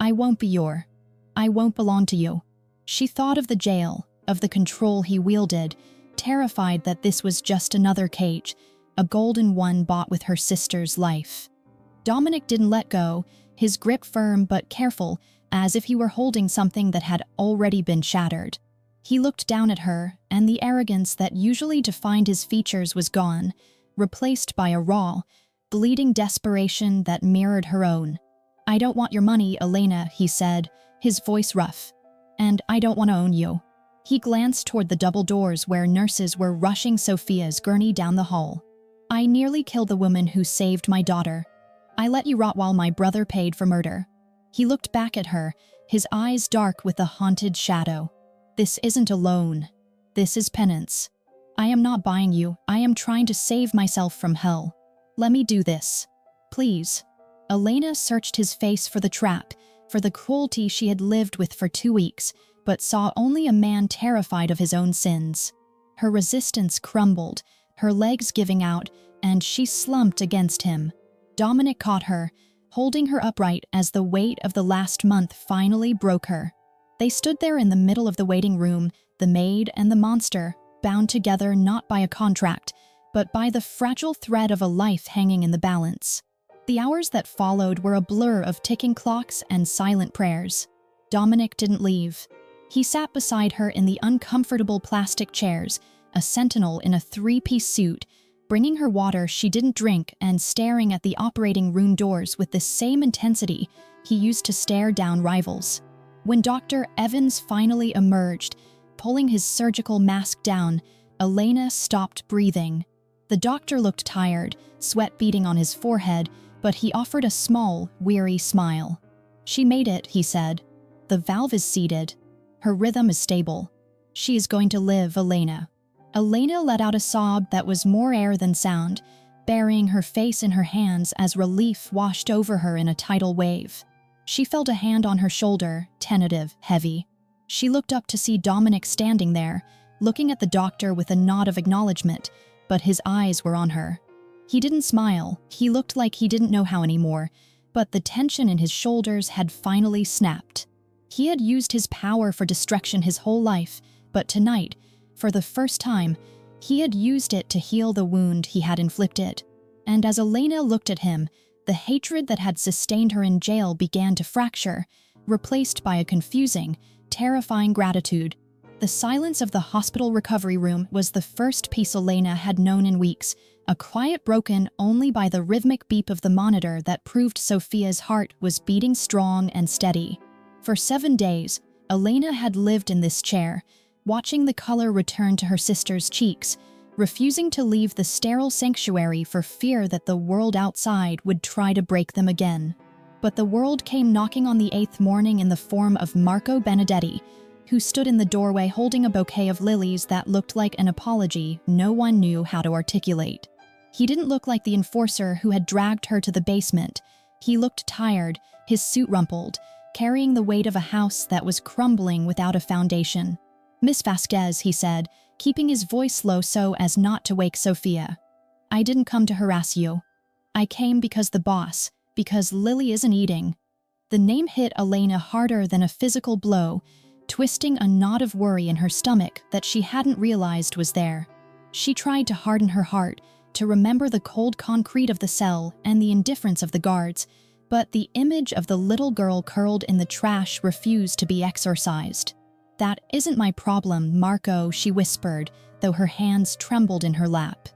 I won't belong to you." She thought of the jail, of the control he wielded, terrified that this was just another cage, a golden one bought with her sister's life. Dominic didn't let go, his grip firm but careful, as if he were holding something that had already been shattered. He looked down at her, and the arrogance that usually defined his features was gone, replaced by a raw, bleeding desperation that mirrored her own. "I don't want your money, Elena," he said, his voice rough. "And I don't want to own you." He glanced toward the double doors where nurses were rushing Sophia's gurney down the hall. "I nearly killed the woman who saved my daughter. I let you rot while my brother paid for murder." He looked back at her, his eyes dark with a haunted shadow. "This isn't a loan. This is penance. I am not buying you. I am trying to save myself from hell. Let me do this. Please." Elena searched his face for the trap, for the cruelty she had lived with for 2 weeks, but saw only a man terrified of his own sins. Her resistance crumbled, her legs giving out, and she slumped against him. Dominic caught her, holding her upright as the weight of the last month finally broke her. They stood there in the middle of the waiting room, the maid and the monster, bound together not by a contract, but by the fragile thread of a life hanging in the balance. The hours that followed were a blur of ticking clocks and silent prayers. Dominic didn't leave. He sat beside her in the uncomfortable plastic chairs, a sentinel in a 3-piece suit, bringing her water she didn't drink and staring at the operating room doors with the same intensity he used to stare down rivals. When Dr. Evans finally emerged, pulling his surgical mask down, Elena stopped breathing. The doctor looked tired, sweat beading on his forehead, but he offered a small, weary smile. "She made it," he said. "The valve is seated. Her rhythm is stable. She is going to live, Elena." Elena let out a sob that was more air than sound, burying her face in her hands as relief washed over her in a tidal wave. She felt a hand on her shoulder, tentative, heavy. She looked up to see Dominic standing there, looking at the doctor with a nod of acknowledgement, but his eyes were on her. He didn't smile, he looked like he didn't know how anymore, but the tension in his shoulders had finally snapped. He had used his power for destruction his whole life, but tonight, for the first time, he had used it to heal the wound he had inflicted. And as Elena looked at him, the hatred that had sustained her in jail began to fracture, replaced by a confusing, terrifying gratitude. The silence of the hospital recovery room was the first peace Elena had known in weeks, a quiet broken only by the rhythmic beep of the monitor that proved Sophia's heart was beating strong and steady. For 7 days, Elena had lived in this chair, watching the color return to her sister's cheeks, refusing to leave the sterile sanctuary for fear that the world outside would try to break them again. But the world came knocking on the 8th morning in the form of Marco Benedetti, who stood in the doorway holding a bouquet of lilies that looked like an apology no one knew how to articulate. He didn't look like the enforcer who had dragged her to the basement. He looked tired, his suit rumpled, carrying the weight of a house that was crumbling without a foundation. "Miss Vasquez," he said, keeping his voice low so as not to wake Sophia. "I didn't come to harass you. I came because Lily isn't eating." The name hit Elena harder than a physical blow, twisting a knot of worry in her stomach that she hadn't realized was there. She tried to harden her heart, to remember the cold concrete of the cell and the indifference of the guards, but the image of the little girl curled in the trash refused to be exorcised. "That isn't my problem, Marco," she whispered, though her hands trembled in her lap.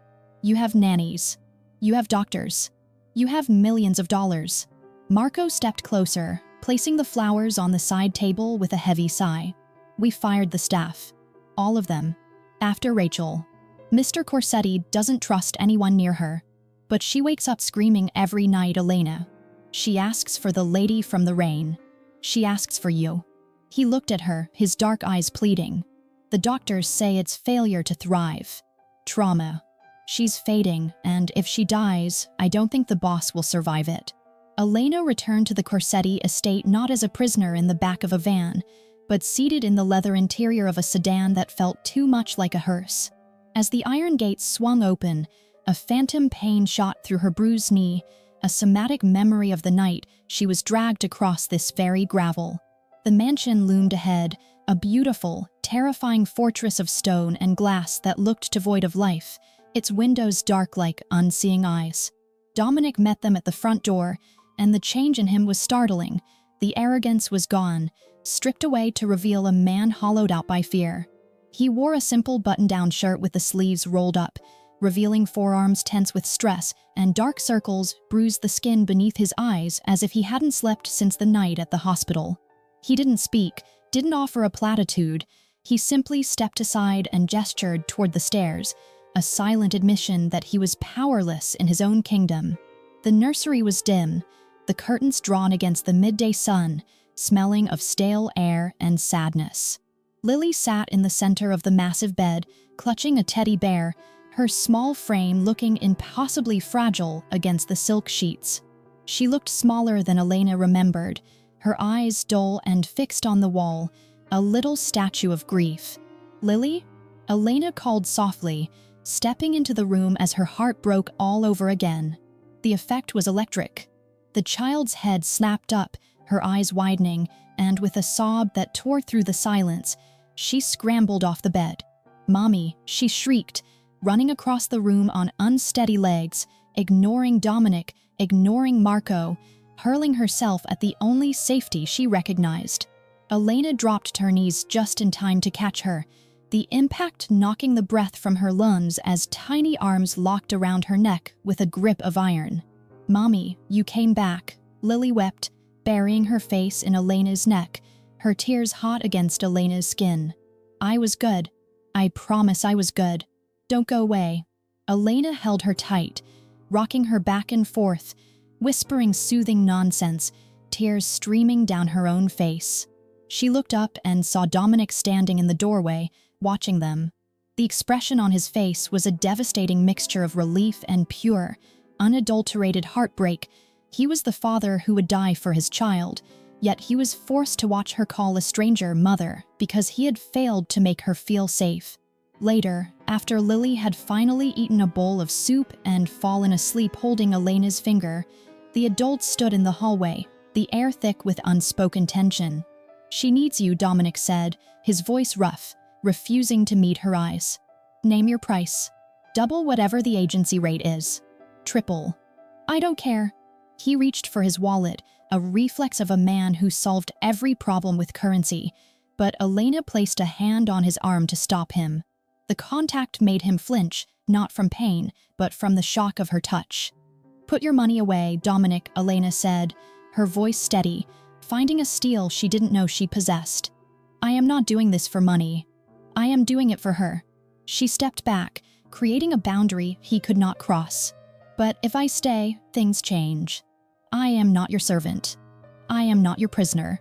"You have nannies. You have doctors. You have millions of dollars." Marco stepped closer, placing the flowers on the side table with a heavy sigh. "We fired the staff. All of them. After Rachel. Mr. Corsetti doesn't trust anyone near her. But she wakes up screaming every night, Elena. She asks for the lady from the rain. She asks for you." He looked at her, his dark eyes pleading. "The doctors say it's failure to thrive. Trauma. She's fading, and if she dies, I don't think the boss will survive it." Elena returned to the Corsetti estate not as a prisoner in the back of a van, but seated in the leather interior of a sedan that felt too much like a hearse. As the iron gates swung open, a phantom pain shot through her bruised knee, a somatic memory of the night she was dragged across this very gravel. The mansion loomed ahead, a beautiful, terrifying fortress of stone and glass that looked devoid of life, its windows dark like unseeing eyes. Dominic met them at the front door, and the change in him was startling. The arrogance was gone, stripped away to reveal a man hollowed out by fear. He wore a simple button-down shirt with the sleeves rolled up, revealing forearms tense with stress, and dark circles bruised the skin beneath his eyes as if he hadn't slept since the night at the hospital. He didn't speak, didn't offer a platitude. He simply stepped aside and gestured toward the stairs, a silent admission that he was powerless in his own kingdom. The nursery was dim, the curtains drawn against the midday sun, smelling of stale air and sadness. Lily sat in the center of the massive bed, clutching a teddy bear, her small frame looking impossibly fragile against the silk sheets. She looked smaller than Elena remembered, her eyes dull and fixed on the wall, a little statue of grief. "Lily?" Elena called softly, stepping into the room as her heart broke all over again. The effect was electric. The child's head snapped up, her eyes widening, and with a sob that tore through the silence, she scrambled off the bed. "Mommy," she shrieked, running across the room on unsteady legs, ignoring Dominic, ignoring Marco, hurling herself at the only safety she recognized. Elena dropped to her knees just in time to catch her, the impact knocking the breath from her lungs as tiny arms locked around her neck with a grip of iron. "Mommy, you came back," Lily wept, burying her face in Elena's neck, her tears hot against Elena's skin. "I was good. I promise I was good." Don't go away." Elena held her tight, rocking her back and forth, whispering soothing nonsense, tears streaming down her own face. She looked up and saw Dominic standing in the doorway, watching them. The expression on his face was a devastating mixture of relief and pure, unadulterated heartbreak. He was the father who would die for his child, yet he was forced to watch her call a stranger mother because he had failed to make her feel safe. Later, after Lily had finally eaten a bowl of soup and fallen asleep holding Elena's finger, the adults stood in the hallway, the air thick with unspoken tension. "She needs you," Dominic said, his voice rough, refusing to meet her eyes. "Name your price. Double whatever the agency rate is. Triple." "I don't care." He reached for his wallet, a reflex of a man who solved every problem with currency, but Elena placed a hand on his arm to stop him. The contact made him flinch, not from pain, but from the shock of her touch. "Put your money away, Dominic," Elena said, her voice steady, finding a steel she didn't know she possessed. "I am not doing this for money. I am doing it for her." She stepped back, creating a boundary he could not cross. "But if I stay, things change. I am not your servant. I am not your prisoner.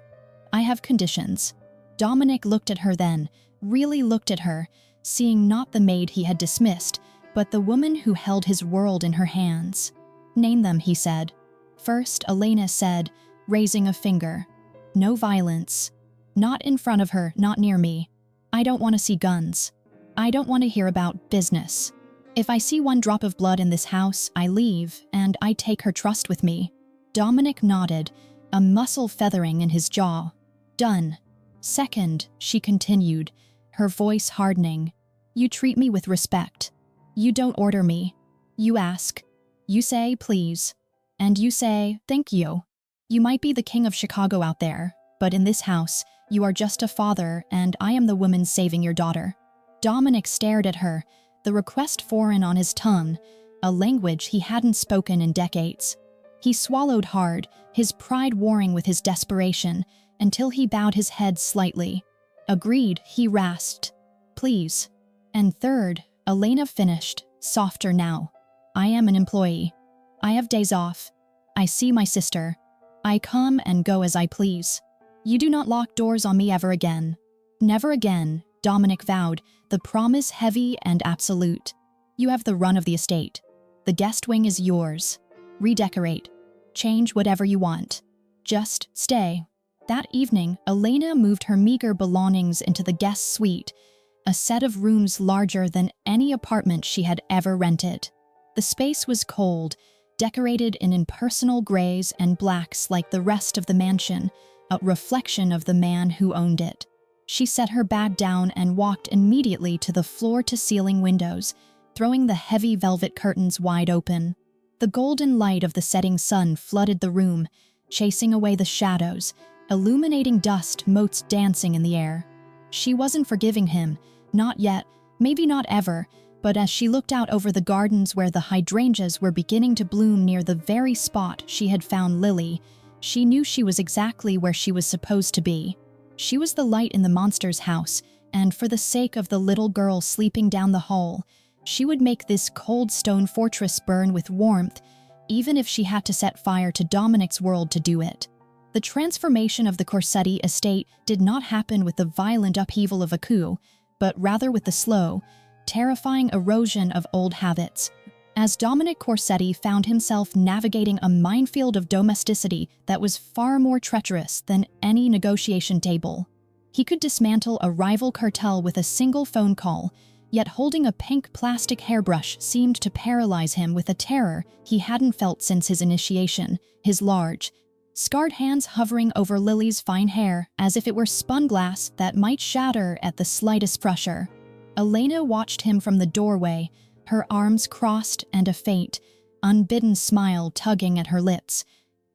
I have conditions." Dominic looked at her then, really looked at her, seeing not the maid he had dismissed, but the woman who held his world in her hands. "Name them," he said. First, Elena said, raising a finger. "No violence. Not in front of her, not near me. I don't want to see guns. I don't want to hear about business. If I see one drop of blood in this house, I leave, and I take her trust with me." Dominic nodded, a muscle feathering in his jaw. "Done." "Second," she continued, her voice hardening, "you treat me with respect. You don't order me. You ask. You say, please. And you say, thank you. You might be the king of Chicago out there, but in this house, you are just a father, and I am the woman saving your daughter." Dominic stared at her, the request foreign on his tongue, a language he hadn't spoken in decades. He swallowed hard, his pride warring with his desperation, until he bowed his head slightly. "Agreed," he rasped. "Please." And third, Elena finished, softer now. "I am an employee. I have days off. I see my sister. I come and go as I please. You do not lock doors on me ever again." "Never again," Dominic vowed, the promise heavy and absolute. "You have the run of the estate. The guest wing is yours. Redecorate. Change whatever you want. Just stay." That evening, Elena moved her meager belongings into the guest suite, a set of rooms larger than any apartment she had ever rented. The space was cold, decorated in impersonal grays and blacks like the rest of the mansion, a reflection of the man who owned it. She set her bag down and walked immediately to the floor-to-ceiling windows, throwing the heavy velvet curtains wide open. The golden light of the setting sun flooded the room, chasing away the shadows, illuminating dust motes dancing in the air. She wasn't forgiving him, not yet, maybe not ever, but as she looked out over the gardens where the hydrangeas were beginning to bloom near the very spot she had found Lily, she knew she was exactly where she was supposed to be. She was the light in the monster's house, and for the sake of the little girl sleeping down the hall, she would make this cold stone fortress burn with warmth, even if she had to set fire to Dominic's world to do it. The transformation of the Corsetti estate did not happen with the violent upheaval of a coup, but rather with the slow, terrifying erosion of old habits. As Dominic Corsetti found himself navigating a minefield of domesticity that was far more treacherous than any negotiation table. He could dismantle a rival cartel with a single phone call, yet holding a pink plastic hairbrush seemed to paralyze him with a terror he hadn't felt since his initiation, his large, scarred hands hovering over Lily's fine hair as if it were spun glass that might shatter at the slightest pressure. Elena watched him from the doorway, her arms crossed and a faint, unbidden smile tugging at her lips.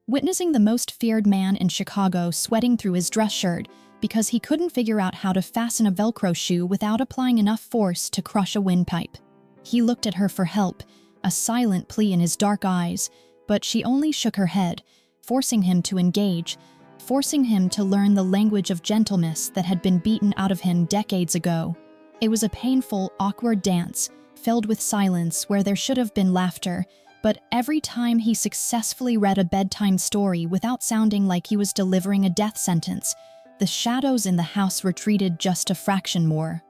Witnessing the most feared man in Chicago sweating through his dress shirt because he couldn't figure out how to fasten a Velcro shoe without applying enough force to crush a windpipe. He looked at her for help, a silent plea in his dark eyes, but she only shook her head, forcing him to engage, forcing him to learn the language of gentleness that had been beaten out of him decades ago. It was a painful, awkward dance, filled with silence where there should have been laughter, but every time he successfully read a bedtime story without sounding like he was delivering a death sentence, the shadows in the house retreated just a fraction more.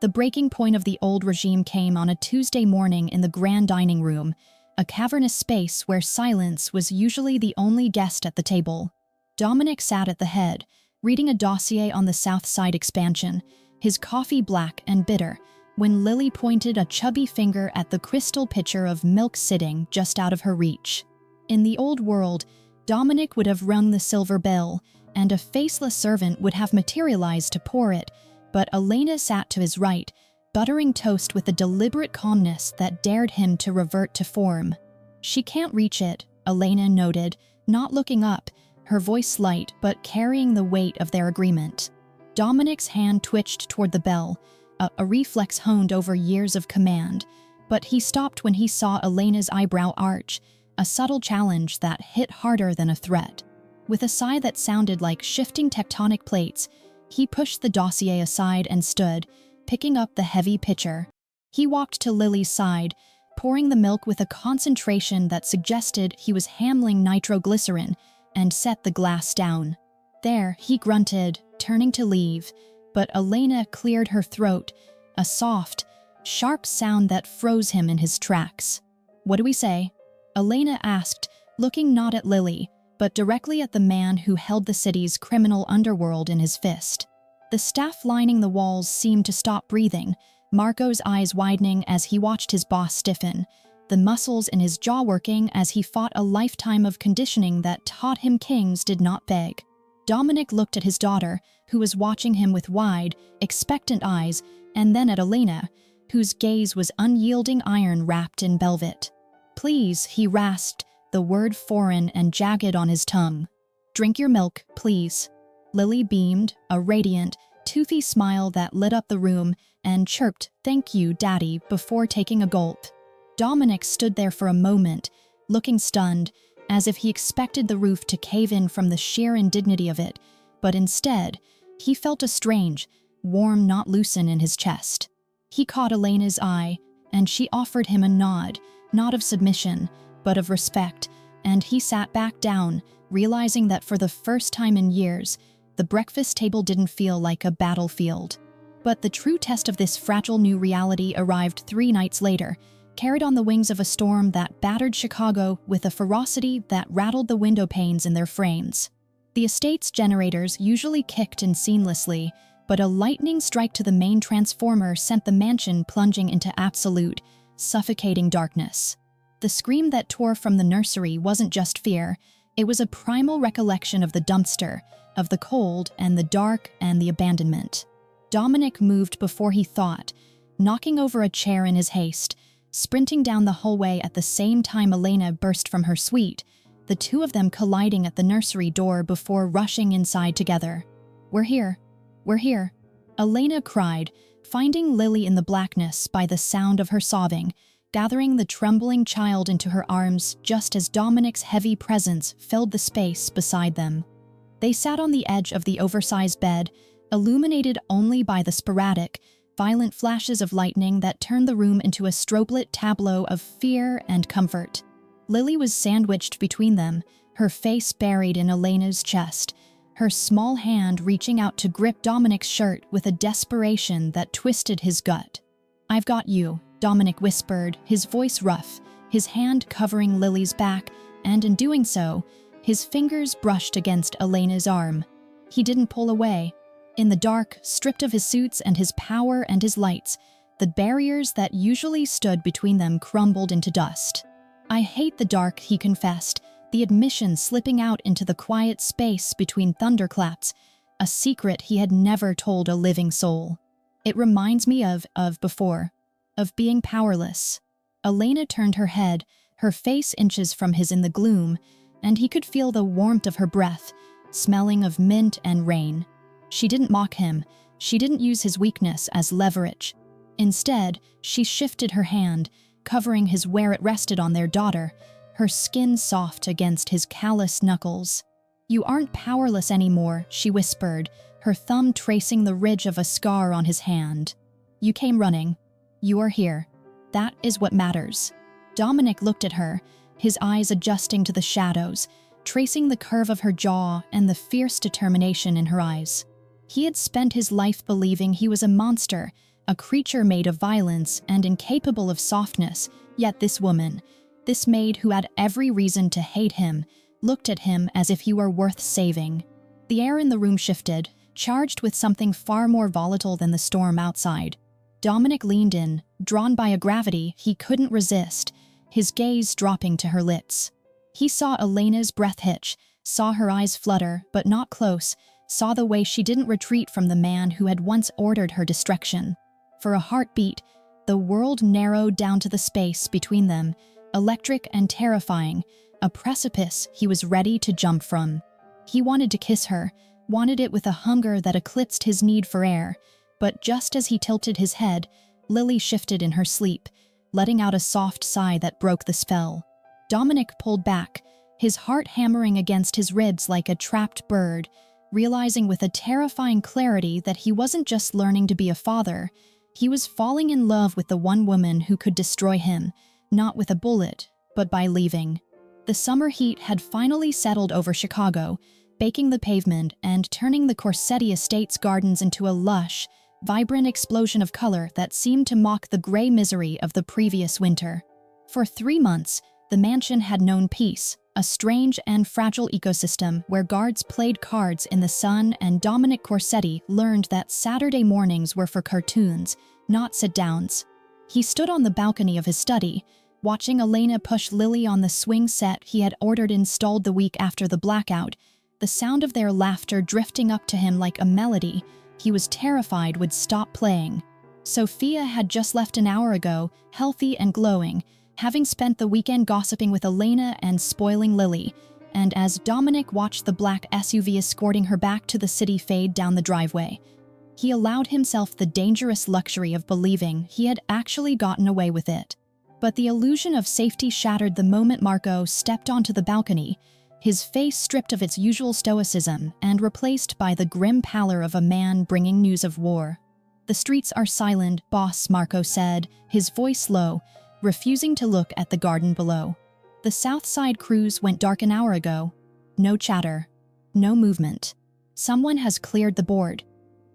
The breaking point of the old regime came on a Tuesday morning in the grand dining room, a cavernous space where silence was usually the only guest at the table. Dominic sat at the head, reading a dossier on the South Side expansion, his coffee black and bitter, when Lily pointed a chubby finger at the crystal pitcher of milk sitting just out of her reach. In the old world, Dominic would have rung the silver bell, and a faceless servant would have materialized to pour it, but Elena sat to his right, buttering toast with a deliberate calmness that dared him to revert to form. "She can't reach it," Elena noted, not looking up, her voice light but carrying the weight of their agreement. Dominic's hand twitched toward the bell, a reflex honed over years of command, but he stopped when he saw Elena's eyebrow arch, a subtle challenge that hit harder than a threat. With a sigh that sounded like shifting tectonic plates, he pushed the dossier aside and stood, picking up the heavy pitcher. He walked to Lily's side, pouring the milk with a concentration that suggested he was handling nitroglycerin, and set the glass down. There, he grunted, turning to leave, but Elena cleared her throat, a soft, sharp sound that froze him in his tracks. "What do we say?" Elena asked, looking not at Lily, but directly at the man who held the city's criminal underworld in his fist. The staff lining the walls seemed to stop breathing, Marco's eyes widening as he watched his boss stiffen, the muscles in his jaw working as he fought a lifetime of conditioning that taught him kings did not beg. Dominic looked at his daughter, who was watching him with wide, expectant eyes, and then at Elena, whose gaze was unyielding iron wrapped in velvet. "Please," he rasped, the word foreign and jagged on his tongue. "Drink your milk, please." Lily beamed, a radiant, toothy smile that lit up the room, and chirped, "Thank you, Daddy," before taking a gulp. Dominic stood there for a moment, looking stunned, as if he expected the roof to cave in from the sheer indignity of it, but instead, he felt a strange, warm knot loosen in his chest. He caught Elena's eye, and she offered him a nod, not of submission, but of respect, and he sat back down, realizing that for the first time in years, the breakfast table didn't feel like a battlefield. But the true test of this fragile new reality arrived 3 nights later, carried on the wings of a storm that battered Chicago with a ferocity that rattled the window panes in their frames. The estate's generators usually kicked in seamlessly, but a lightning strike to the main transformer sent the mansion plunging into absolute, suffocating darkness. The scream that tore from the nursery wasn't just fear, it was a primal recollection of the dumpster, of the cold and the dark and the abandonment. Dominic moved before he thought, knocking over a chair in his haste, sprinting down the hallway at the same time Elena burst from her suite, the two of them colliding at the nursery door before rushing inside together. "We're here. We're here," Elena cried, finding Lily in the blackness by the sound of her sobbing, gathering the trembling child into her arms just as Dominic's heavy presence filled the space beside them. They sat on the edge of the oversized bed, illuminated only by the sporadic, violent flashes of lightning that turned the room into a strobe-lit tableau of fear and comfort. Lily was sandwiched between them, her face buried in Elena's chest, her small hand reaching out to grip Dominic's shirt with a desperation that twisted his gut. "I've got you," Dominic whispered, his voice rough, his hand covering Lily's back, and in doing so, his fingers brushed against Elena's arm. He didn't pull away. In the dark, stripped of his suits and his power and his lights, the barriers that usually stood between them crumbled into dust. "I hate the dark," he confessed, the admission slipping out into the quiet space between thunderclaps, a secret he had never told a living soul. "It reminds me of before, of being powerless." Elena turned her head, her face inches from his in the gloom, and he could feel the warmth of her breath, smelling of mint and rain. She didn't mock him, she didn't use his weakness as leverage. Instead, she shifted her hand, covering his where it rested on their daughter, her skin soft against his callous knuckles. "You aren't powerless anymore," she whispered, her thumb tracing the ridge of a scar on his hand. "You came running. You are here." That is what matters. Dominic looked at her, his eyes adjusting to the shadows, tracing the curve of her jaw and the fierce determination in her eyes. He had spent his life believing he was a monster, a creature made of violence and incapable of softness, yet this woman, this maid who had every reason to hate him, looked at him as if he were worth saving. The air in the room shifted, charged with something far more volatile than the storm outside. Dominic leaned in, drawn by a gravity he couldn't resist, his gaze dropping to her lips. He saw Elena's breath hitch, saw her eyes flutter, but not close, saw the way she didn't retreat from the man who had once ordered her destruction. For a heartbeat, the world narrowed down to the space between them, electric and terrifying, a precipice he was ready to jump from. He wanted to kiss her, wanted it with a hunger that eclipsed his need for air, but just as he tilted his head, Lily shifted in her sleep, letting out a soft sigh that broke the spell. Dominic pulled back, his heart hammering against his ribs like a trapped bird, realizing with a terrifying clarity that he wasn't just learning to be a father, he was falling in love with the one woman who could destroy him, not with a bullet, but by leaving. The summer heat had finally settled over Chicago, baking the pavement and turning the Corsetti estate's gardens into a lush, vibrant explosion of color that seemed to mock the gray misery of the previous winter. For 3 months, the mansion had known peace, a strange and fragile ecosystem where guards played cards in the sun, and Dominic Corsetti learned that Saturday mornings were for cartoons, not sit-downs. He stood on the balcony of his study, watching Elena push Lily on the swing set he had ordered installed the week after the blackout, the sound of their laughter drifting up to him like a melody he was terrified would stop playing. Sophia had just left an hour ago, healthy and glowing, having spent the weekend gossiping with Elena and spoiling Lily, and as Dominic watched the black SUV escorting her back to the city fade down the driveway, he allowed himself the dangerous luxury of believing he had actually gotten away with it. But the illusion of safety shattered the moment Marco stepped onto the balcony, his face stripped of its usual stoicism and replaced by the grim pallor of a man bringing news of war. "The streets are silent, boss," Marco said, his voice low, refusing to look at the garden below. "The South Side cruise went dark an hour ago. No chatter. No movement. Someone has cleared the board."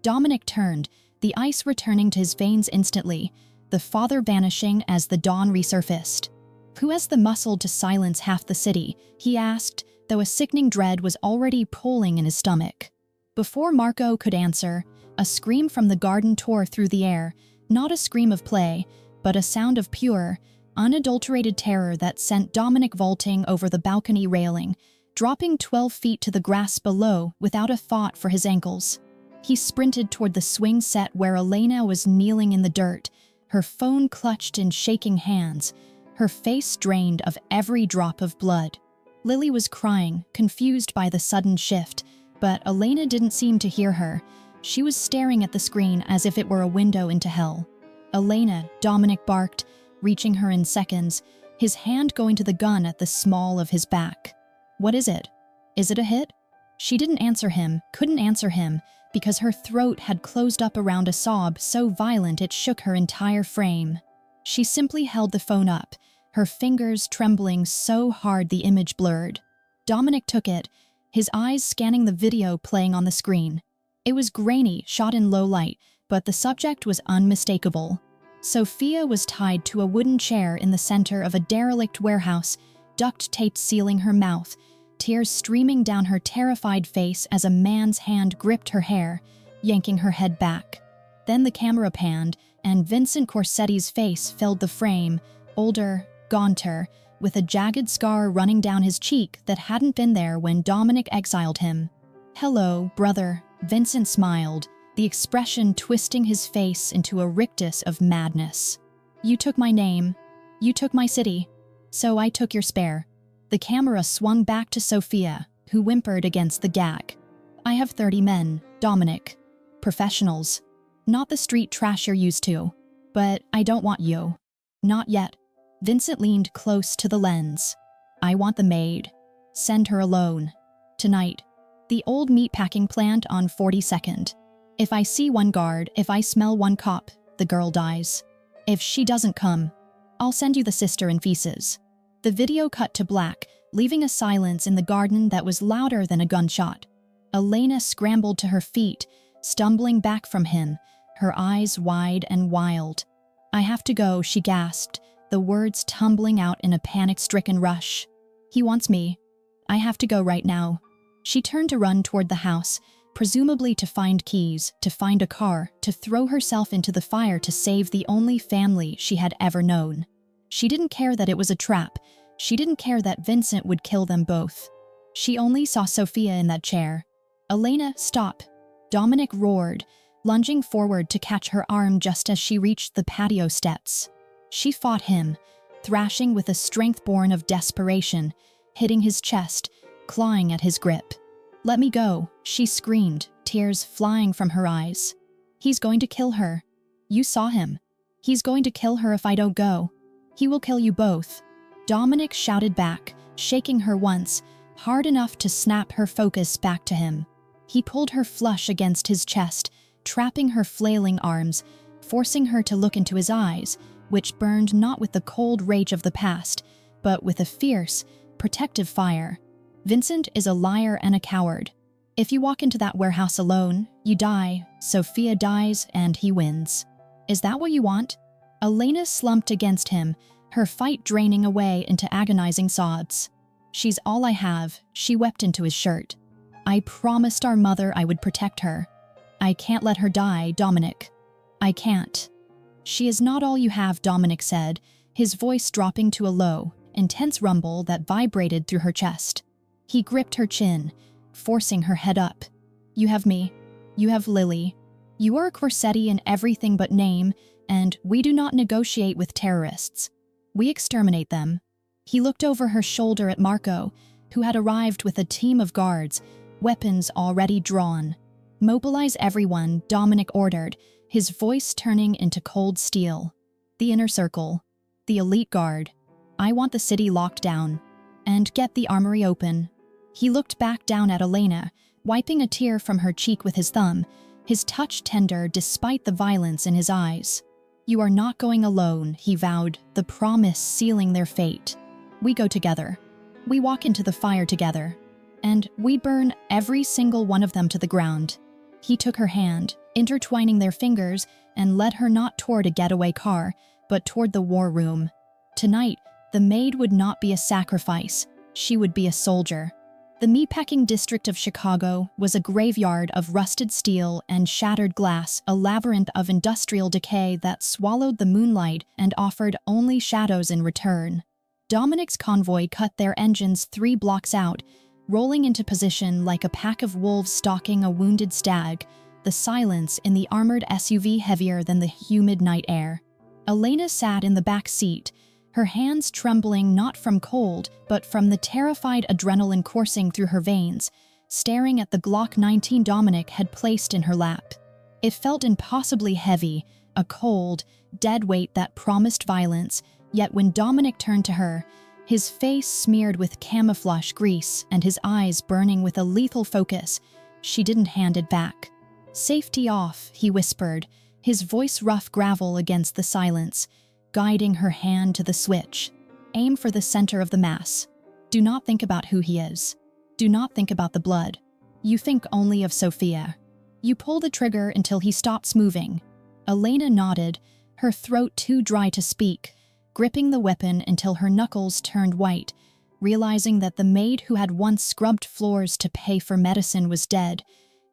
Dominic turned, the ice returning to his veins instantly, the father vanishing as the dawn resurfaced. "Who has the muscle to silence half the city?" he asked, though a sickening dread was already pulling in his stomach. Before Marco could answer, a scream from the garden tore through the air, not a scream of play, but a sound of pure, unadulterated terror that sent Dominic vaulting over the balcony railing, dropping 12 feet to the grass below without a thought for his ankles. He sprinted toward the swing set where Elena was kneeling in the dirt, her phone clutched in shaking hands, her face drained of every drop of blood. Lily was crying, confused by the sudden shift, but Elena didn't seem to hear her. She was staring at the screen as if it were a window into hell. "Elena," Dominic barked, reaching her in seconds, his hand going to the gun at the small of his back. "What is it? Is it a hit?" She didn't answer him, couldn't answer him, because her throat had closed up around a sob so violent it shook her entire frame. She simply held the phone up, her fingers trembling so hard the image blurred. Dominic took it, his eyes scanning the video playing on the screen. It was grainy, shot in low light, but the subject was unmistakable. Sophia was tied to a wooden chair in the center of a derelict warehouse, duct tape sealing her mouth, tears streaming down her terrified face as a man's hand gripped her hair, yanking her head back. Then the camera panned, and Vincent Corsetti's face filled the frame, older, gaunter, with a jagged scar running down his cheek that hadn't been there when Dominic exiled him. "Hello, brother," Vincent smiled, the expression twisting his face into a rictus of madness. "You took my name. You took my city. So I took your spare." The camera swung back to Sophia, who whimpered against the gag. "I have 30 men, Dominic. Professionals. Not the street trash you're used to. But I don't want you. Not yet." Vincent leaned close to the lens. "I want the maid. Send her alone. Tonight. The old meatpacking plant on 42nd. If I see one guard, if I smell one cop, the girl dies. If she doesn't come, I'll send you the sister in pieces." The video cut to black, leaving a silence in the garden that was louder than a gunshot. Elena scrambled to her feet, stumbling back from him, her eyes wide and wild. "I have to go," she gasped, the words tumbling out in a panic-stricken rush. "He wants me. I have to go right now." She turned to run toward the house, presumably to find keys, to find a car, to throw herself into the fire to save the only family she had ever known. She didn't care that it was a trap. She didn't care that Vincent would kill them both. She only saw Sophia in that chair. "Elena, stop!" Dominic roared, lunging forward to catch her arm just as she reached the patio steps. She fought him, thrashing with a strength born of desperation, hitting his chest, clawing at his grip. "Let me go," she screamed, tears flying from her eyes. "He's going to kill her. You saw him. He's going to kill her if I don't go. He will kill you both." Dominic shouted back, shaking her once, hard enough to snap her focus back to him. He pulled her flush against his chest, trapping her flailing arms, forcing her to look into his eyes, which burned not with the cold rage of the past, but with a fierce, protective fire. "Vincent is a liar and a coward. If you walk into that warehouse alone, you die, Sophia dies, and he wins. Is that what you want?" Elena slumped against him, her fight draining away into agonizing sobs. "She's all I have," she wept into his shirt. "I promised our mother I would protect her. I can't let her die, Dominic. I can't." "She is not all you have," Dominic said, his voice dropping to a low, intense rumble that vibrated through her chest. He gripped her chin, forcing her head up. "You have me. You have Lily. You are a Corsetti in everything but name, and we do not negotiate with terrorists. We exterminate them." He looked over her shoulder at Marco, who had arrived with a team of guards, weapons already drawn. "Mobilize everyone," Dominic ordered, his voice turning into cold steel. "The inner circle. The elite guard. I want the city locked down. And get the armory open." He looked back down at Elena, wiping a tear from her cheek with his thumb, his touch tender despite the violence in his eyes. "You are not going alone," he vowed, the promise sealing their fate. "We go together. We walk into the fire together. And we burn every single one of them to the ground." He took her hand, intertwining their fingers, and led her not toward a getaway car, but toward the war room. Tonight, the Maid would not be a sacrifice. She would be a soldier. The meatpacking district of Chicago was a graveyard of rusted steel and shattered glass, a labyrinth of industrial decay that swallowed the moonlight and offered only shadows in return. Dominic's convoy cut their engines 3 blocks out, rolling into position like a pack of wolves stalking a wounded stag, the silence in the armored SUV heavier than the humid night air. Elena sat in the back seat, her hands trembling not from cold, but from the terrified adrenaline coursing through her veins, staring at the Glock 19 Dominic had placed in her lap. It felt impossibly heavy, a cold, dead weight that promised violence, yet when Dominic turned to her, his face smeared with camouflage grease and his eyes burning with a lethal focus, she didn't hand it back. "Safety off," he whispered, his voice rough gravel against the silence, guiding her hand to the switch. "Aim for the center of the mass. Do not think about who he is. Do not think about the blood. You think only of Sophia." You pull the trigger until he stops moving. Elena nodded, her throat too dry to speak, gripping the weapon until her knuckles turned white, realizing that the maid who had once scrubbed floors to pay for medicine was dead.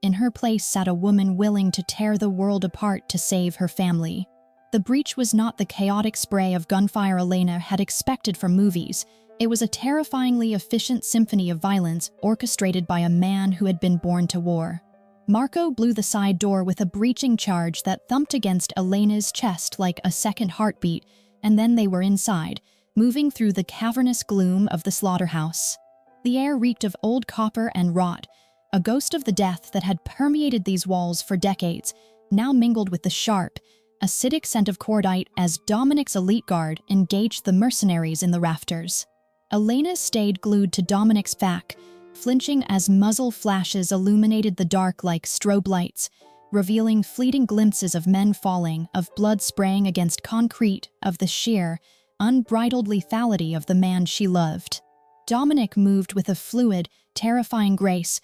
In her place sat a woman willing to tear the world apart to save her family. The breach was not the chaotic spray of gunfire Elena had expected from movies. It was a terrifyingly efficient symphony of violence orchestrated by a man who had been born to war. Marco blew the side door with a breaching charge that thumped against Elena's chest like a second heartbeat, and then they were inside, moving through the cavernous gloom of the slaughterhouse. The air reeked of old copper and rot, a ghost of the death that had permeated these walls for decades, now mingled with the sharp, acidic scent of cordite as Dominic's elite guard engaged the mercenaries in the rafters. Elena stayed glued to Dominic's back, flinching as muzzle flashes illuminated the dark like strobe lights, revealing fleeting glimpses of men falling, of blood spraying against concrete, of the sheer, unbridled lethality of the man she loved. Dominic moved with a fluid, terrifying grace,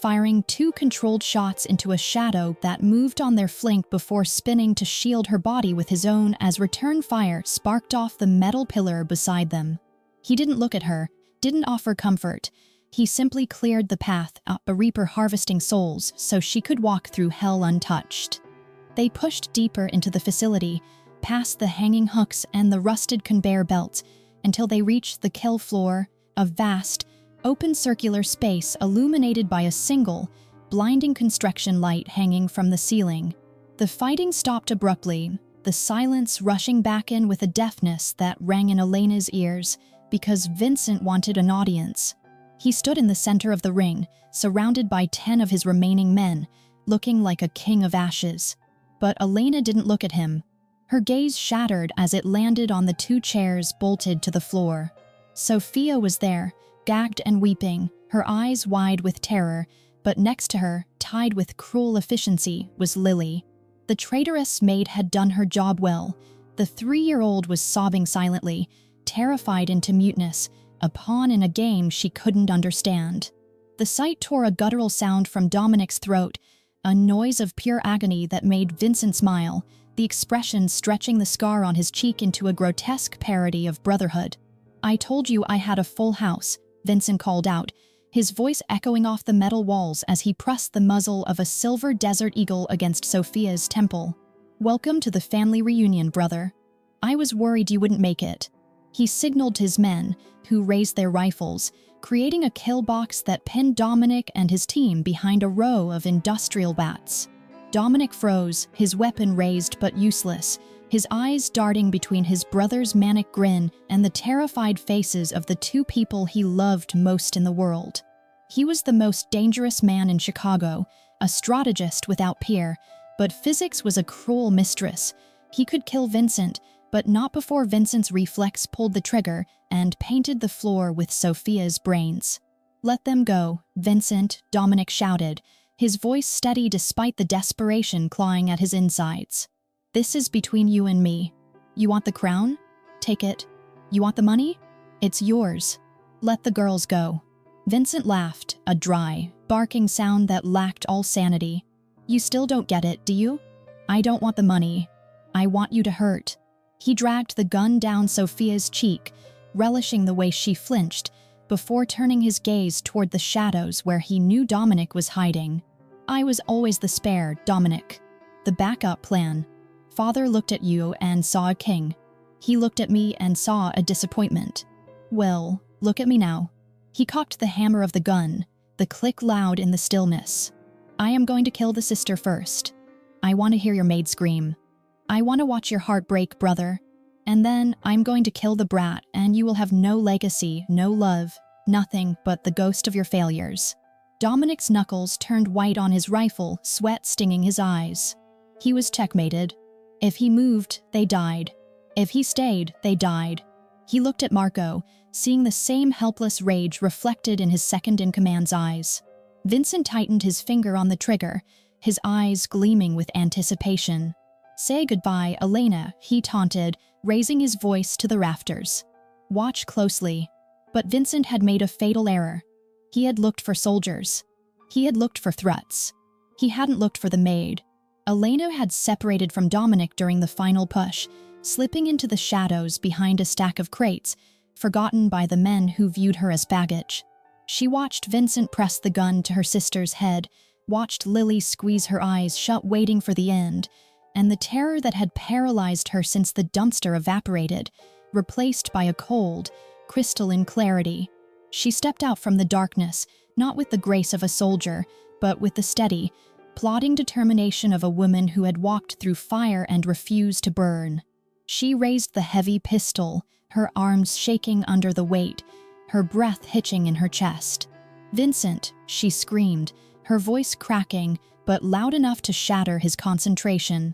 firing 2 controlled shots into a shadow that moved on their flank before spinning to shield her body with his own as return fire sparked off the metal pillar beside them. He didn't look at her, didn't offer comfort. He simply cleared the path up a reaper harvesting souls so she could walk through hell untouched. They pushed deeper into the facility, past the hanging hooks and the rusted conveyor belts, until they reached the kill floor, a vast, open circular space illuminated by a single, blinding construction light hanging from the ceiling. The fighting stopped abruptly, the silence rushing back in with a deafness that rang in Elena's ears because Vincent wanted an audience. He stood in the center of the ring, surrounded by 10 of his remaining men, looking like a king of ashes. But Elena didn't look at him. Her gaze shattered as it landed on the 2 chairs bolted to the floor. Sophia was there, gagged and weeping, her eyes wide with terror, but next to her, tied with cruel efficiency, was Lily. The traitorous maid had done her job well. The 3-year-old was sobbing silently, terrified into muteness, a pawn in a game she couldn't understand. The sight tore a guttural sound from Dominic's throat, a noise of pure agony that made Vincent smile, the expression stretching the scar on his cheek into a grotesque parody of brotherhood. "I told you I had a full house," Vincent called out, his voice echoing off the metal walls as he pressed the muzzle of a silver desert eagle against Sophia's temple. "Welcome to the family reunion, brother. I was worried you wouldn't make it." He signaled his men, who raised their rifles, creating a kill box that pinned Dominic and his team behind a row of industrial bats. Dominic froze, his weapon raised but useless, his eyes darting between his brother's manic grin and the terrified faces of the 2 people he loved most in the world. He was the most dangerous man in Chicago, a strategist without peer, but physics was a cruel mistress. He could kill Vincent, but not before Vincent's reflex pulled the trigger and painted the floor with Sophia's brains. "Let them go, Vincent," Dominic shouted, his voice steady despite the desperation clawing at his insides. "This is between you and me. You want the crown? Take it. You want the money? It's yours. Let the girls go." Vincent laughed, a dry, barking sound that lacked all sanity. "You still don't get it, do you? I don't want the money. I want you to hurt." He dragged the gun down Sophia's cheek, relishing the way she flinched, before turning his gaze toward the shadows where he knew Dominic was hiding. "I was always the spare, Dominic. The backup plan. Father looked at you and saw a king. He looked at me and saw a disappointment. Well, look at me now." He cocked the hammer of the gun, the click loud in the stillness. "I am going to kill the sister first. I want to hear your maid scream. I want to watch your heart break, brother. And then I'm going to kill the brat, and you will have no legacy, no love, nothing but the ghost of your failures." Dominic's knuckles turned white on his rifle, sweat stinging his eyes. He was checkmated. If he moved, they died. If he stayed, they died. He looked at Marco, seeing the same helpless rage reflected in his second-in-command's eyes. Vincent tightened his finger on the trigger, his eyes gleaming with anticipation. "Say goodbye, Elena," he taunted, raising his voice to the rafters. "Watch closely." But Vincent had made a fatal error. He had looked for soldiers. He had looked for threats. He hadn't looked for the maid. Elena had separated from Dominic during the final push, slipping into the shadows behind a stack of crates, forgotten by the men who viewed her as baggage. She watched Vincent press the gun to her sister's head, watched Lily squeeze her eyes shut waiting for the end, and the terror that had paralyzed her since the dumpster evaporated, replaced by a cold, crystalline clarity. She stepped out from the darkness, not with the grace of a soldier, but with the steady, plodding determination of a woman who had walked through fire and refused to burn. She raised the heavy pistol, her arms shaking under the weight, her breath hitching in her chest. "Vincent," she screamed, her voice cracking, but loud enough to shatter his concentration.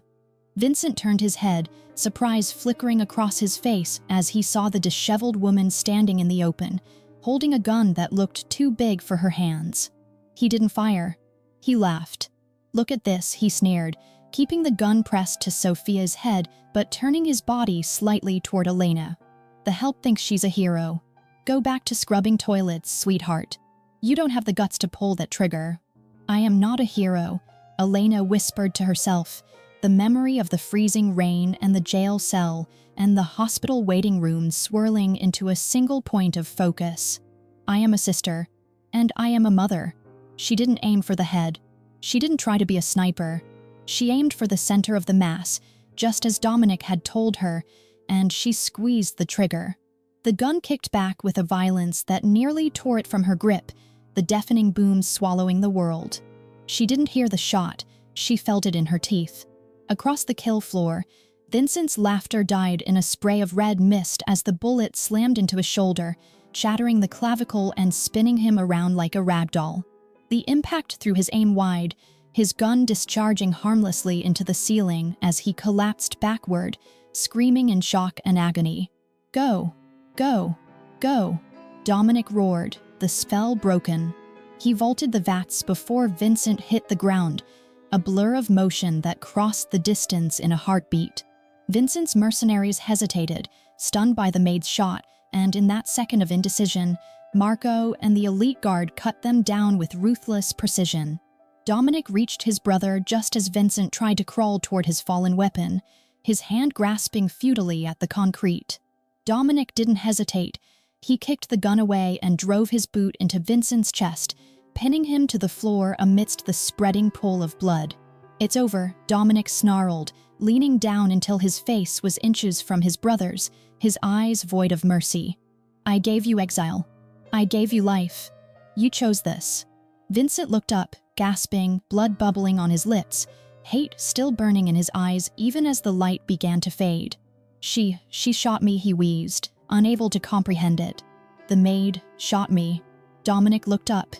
Vincent turned his head, surprise flickering across his face as he saw the disheveled woman standing in the open, holding a gun that looked too big for her hands. He didn't fire. He laughed. "Look at this," he sneered, keeping the gun pressed to Sophia's head but turning his body slightly toward Elena. The help thinks she's a hero. Go back to scrubbing toilets, sweetheart. You don't have the guts to pull that trigger. I am not a hero, Elena whispered to herself. The memory of the freezing rain and the jail cell and the hospital waiting room swirling into a single point of focus. I am a sister, and I am a mother. She didn't aim for the head. She didn't try to be a sniper. She aimed for the center of the mass, just as Dominic had told her, and she squeezed the trigger. The gun kicked back with a violence that nearly tore it from her grip, the deafening boom swallowing the world. She didn't hear the shot, she felt it in her teeth. Across the kill floor, Vincent's laughter died in a spray of red mist as the bullet slammed into his shoulder, shattering the clavicle and spinning him around like a rag doll. The impact threw his aim wide, his gun discharging harmlessly into the ceiling as he collapsed backward, screaming in shock and agony. Go, go, go, Dominic roared, the spell broken. He vaulted the vats before Vincent hit the ground, a blur of motion that crossed the distance in a heartbeat. Vincent's mercenaries hesitated, stunned by the maid's shot, and in that second of indecision, Marco and the elite guard cut them down with ruthless precision. Dominic reached his brother just as Vincent tried to crawl toward his fallen weapon, his hand grasping futilely at the concrete. Dominic didn't hesitate. He kicked the gun away and drove his boot into Vincent's chest, pinning him to the floor amidst the spreading pool of blood. It's over, Dominic snarled, leaning down until his face was inches from his brother's, his eyes void of mercy. I gave you exile. I gave you life. You chose this. Vincent looked up, gasping, blood bubbling on his lips, hate still burning in his eyes even as the light began to fade. She shot me, he wheezed, unable to comprehend it. The maid shot me. Dominic looked up.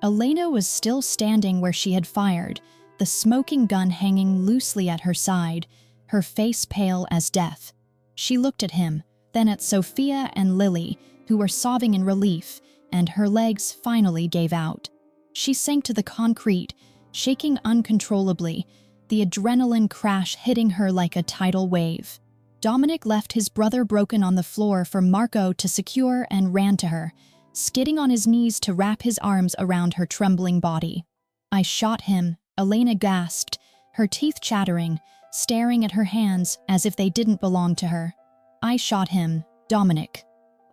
Elena was still standing where she had fired, the smoking gun hanging loosely at her side, her face pale as death. She looked at him, then at Sophia and Lily, who were sobbing in relief, and her legs finally gave out. She sank to the concrete, shaking uncontrollably, the adrenaline crash hitting her like a tidal wave. Dominic left his brother broken on the floor for Marco to secure and ran to her, skidding on his knees to wrap his arms around her trembling body. I shot him, Elena gasped, her teeth chattering, staring at her hands as if they didn't belong to her. I shot him, Dominic.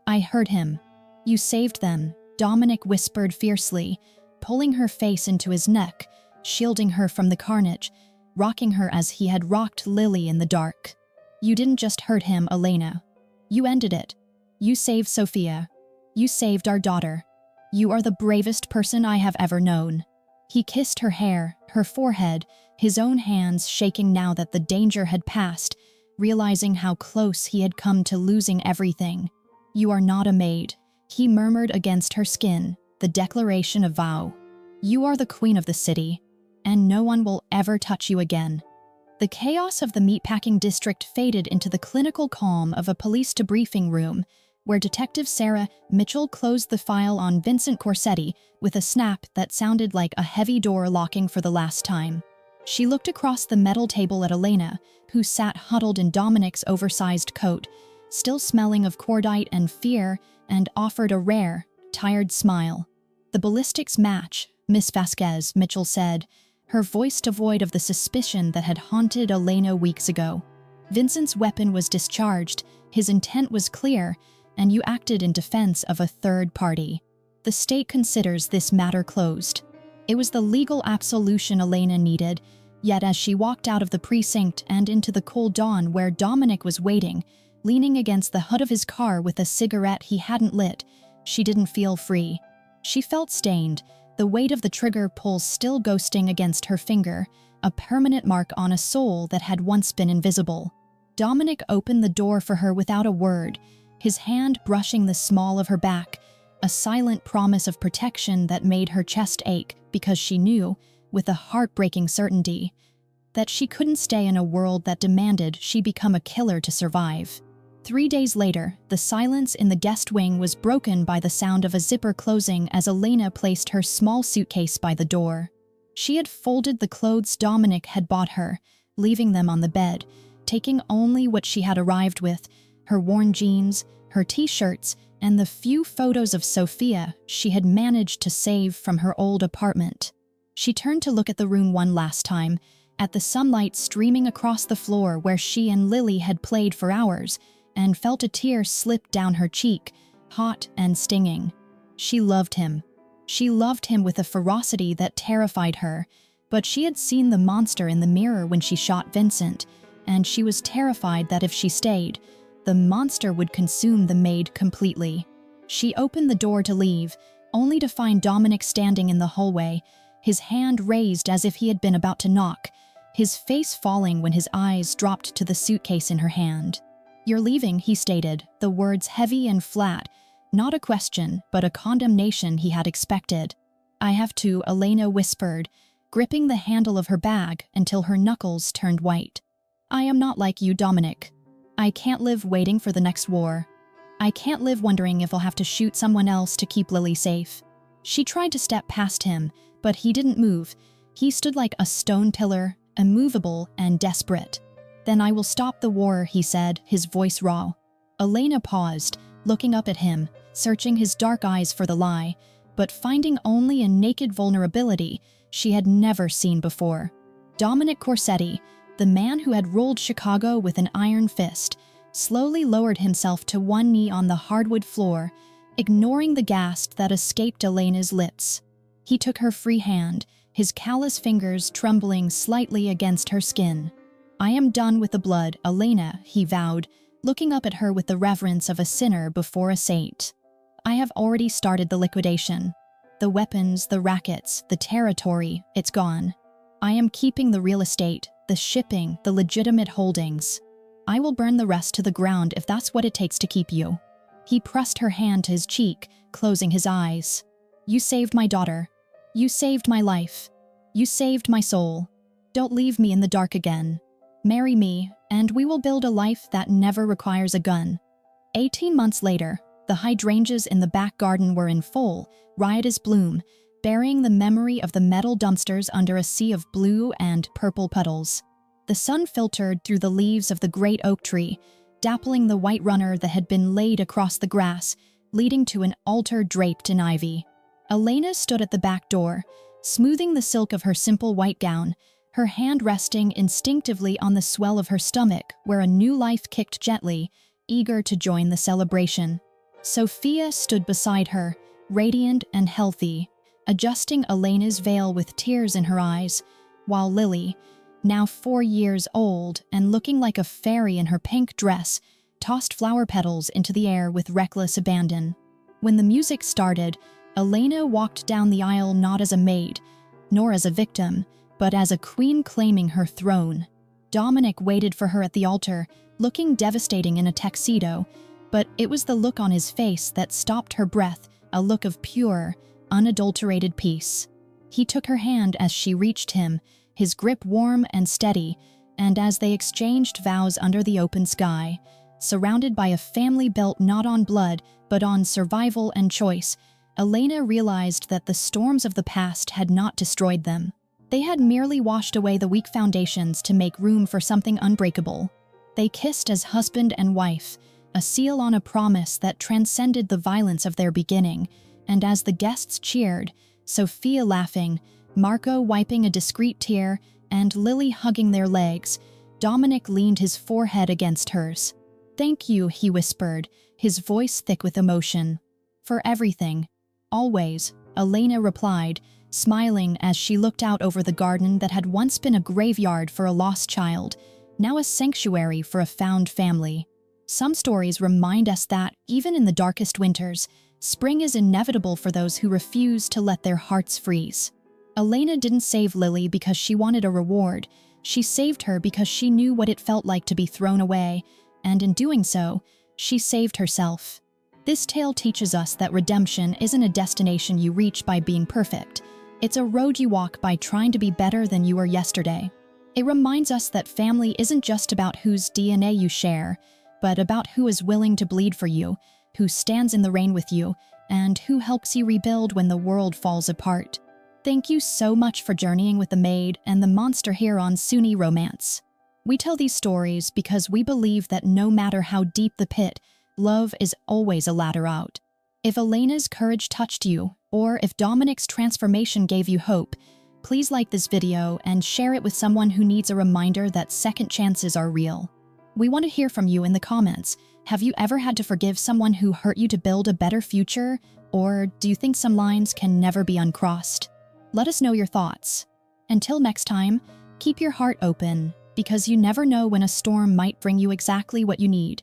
I heard him. You saved them, Dominic whispered fiercely, pulling her face into his neck, shielding her from the carnage, rocking her as he had rocked Lily in the dark. You didn't just hurt him, Elena. You ended it. You saved Sophia. You saved our daughter. You are the bravest person I have ever known. He kissed her hair, her forehead, his own hands shaking now that the danger had passed, realizing how close he had come to losing everything. You are not a maid, he murmured against her skin, the declaration of vow. You are the queen of the city, and no one will ever touch you again. The chaos of the meatpacking district faded into the clinical calm of a police debriefing room, where Detective Sarah Mitchell closed the file on Vincent Corsetti with a snap that sounded like a heavy door locking for the last time. She looked across the metal table at Elena, who sat huddled in Dominic's oversized coat, still smelling of cordite and fear, and offered a rare, tired smile. The ballistics match, Miss Vasquez, Mitchell said, her voice devoid of the suspicion that had haunted Elena weeks ago. Vincent's weapon was discharged, his intent was clear, and you acted in defense of a third party. The state considers this matter closed. It was the legal absolution Elena needed, yet as she walked out of the precinct and into the cold dawn where Dominic was waiting, leaning against the hood of his car with a cigarette he hadn't lit, she didn't feel free. She felt stained, the weight of the trigger pull still ghosting against her finger, a permanent mark on a soul that had once been invisible. Dominic opened the door for her without a word, his hand brushing the small of her back, a silent promise of protection that made her chest ache because she knew, with a heartbreaking certainty, that she couldn't stay in a world that demanded she become a killer to survive. 3 days later, the silence in the guest wing was broken by the sound of a zipper closing as Elena placed her small suitcase by the door. She had folded the clothes Dominic had bought her, leaving them on the bed, taking only what she had arrived with, her worn jeans, her t-shirts, and the few photos of Sophia she had managed to save from her old apartment. She turned to look at the room one last time, at the sunlight streaming across the floor where she and Lily had played for hours, and felt a tear slip down her cheek, hot and stinging. She loved him. She loved him with a ferocity that terrified her, but she had seen the monster in the mirror when she shot Vincent, and she was terrified that if she stayed, the monster would consume the maid completely. She opened the door to leave, only to find Dominic standing in the hallway, his hand raised as if he had been about to knock, his face falling when his eyes dropped to the suitcase in her hand. "You're leaving," he stated, the words heavy and flat, not a question, but a condemnation he had expected. "I have to," Elena whispered, gripping the handle of her bag until her knuckles turned white. "I am not like you, Dominic. I can't live waiting for the next war. I can't live wondering if I'll have to shoot someone else to keep Lily safe." She tried to step past him, but he didn't move. He stood like a stone pillar, immovable and desperate. "Then I will stop the war," he said, his voice raw. Elena paused, looking up at him, searching his dark eyes for the lie, but finding only a naked vulnerability she had never seen before. Dominic Corsetti, the man who had ruled Chicago with an iron fist, slowly lowered himself to one knee on the hardwood floor, ignoring the gasp that escaped Elena's lips. He took her free hand, his callous fingers trembling slightly against her skin. "I am done with the blood, Elena," he vowed, looking up at her with the reverence of a sinner before a saint. "I have already started the liquidation. The weapons, the rackets, the territory, it's gone. I am keeping the real estate, the shipping, the legitimate holdings. I will burn the rest to the ground if that's what it takes to keep you." He pressed her hand to his cheek, closing his eyes. "You saved my daughter. You saved my life. You saved my soul. Don't leave me in the dark again. Marry me, and we will build a life that never requires a gun." 18 months later, the hydrangeas in the back garden were in full, riotous bloom, burying the memory of the metal dumpsters under a sea of blue and purple puddles. The sun filtered through the leaves of the great oak tree, dappling the white runner that had been laid across the grass, leading to an altar draped in ivy. Elena stood at the back door, smoothing the silk of her simple white gown, her hand resting instinctively on the swell of her stomach where a new life kicked gently, eager to join the celebration. Sophia stood beside her, radiant and healthy, adjusting Elena's veil with tears in her eyes, while Lily, now 4 years old and looking like a fairy in her pink dress, tossed flower petals into the air with reckless abandon. When the music started, Elena walked down the aisle not as a maid, nor as a victim, but as a queen claiming her throne. Dominic waited for her at the altar, looking devastating in a tuxedo, but it was the look on his face that stopped her breath, a look of pure, unadulterated peace. He took her hand as she reached him, his grip warm and steady, and as they exchanged vows under the open sky, surrounded by a family built not on blood, but on survival and choice, Elena realized that the storms of the past had not destroyed them. They had merely washed away the weak foundations to make room for something unbreakable. They kissed as husband and wife, a seal on a promise that transcended the violence of their beginning, and as the guests cheered, Sophia laughing, Marco wiping a discreet tear, and Lily hugging their legs, Dominic leaned his forehead against hers. "Thank you," he whispered, his voice thick with emotion. "For everything. Always," Elena replied, smiling as she looked out over the garden that had once been a graveyard for a lost child, now a sanctuary for a found family. Some stories remind us that, even in the darkest winters, spring is inevitable for those who refuse to let their hearts freeze. Elena didn't save Lily because she wanted a reward. She saved her because she knew what it felt like to be thrown away, and in doing so, she saved herself. This tale teaches us that redemption isn't a destination you reach by being perfect. It's a road you walk by trying to be better than you were yesterday. It reminds us that family isn't just about whose DNA you share, but about who is willing to bleed for you, who stands in the rain with you, and who helps you rebuild when the world falls apart. Thank you so much for journeying with the Maid and the monster here on Sunni Romance. We tell these stories because we believe that no matter how deep the pit, Love is always a ladder out. If Elena's courage touched you, or if Dominic's transformation gave you hope, please like this video and share it with someone who needs a reminder that second chances are real. We want to hear from you in the comments. Have you ever had to forgive someone who hurt you to build a better future? Or do you think some lines can never be uncrossed? Let us know your thoughts. Until next time, keep your heart open, because you never know when a storm might bring you exactly what you need.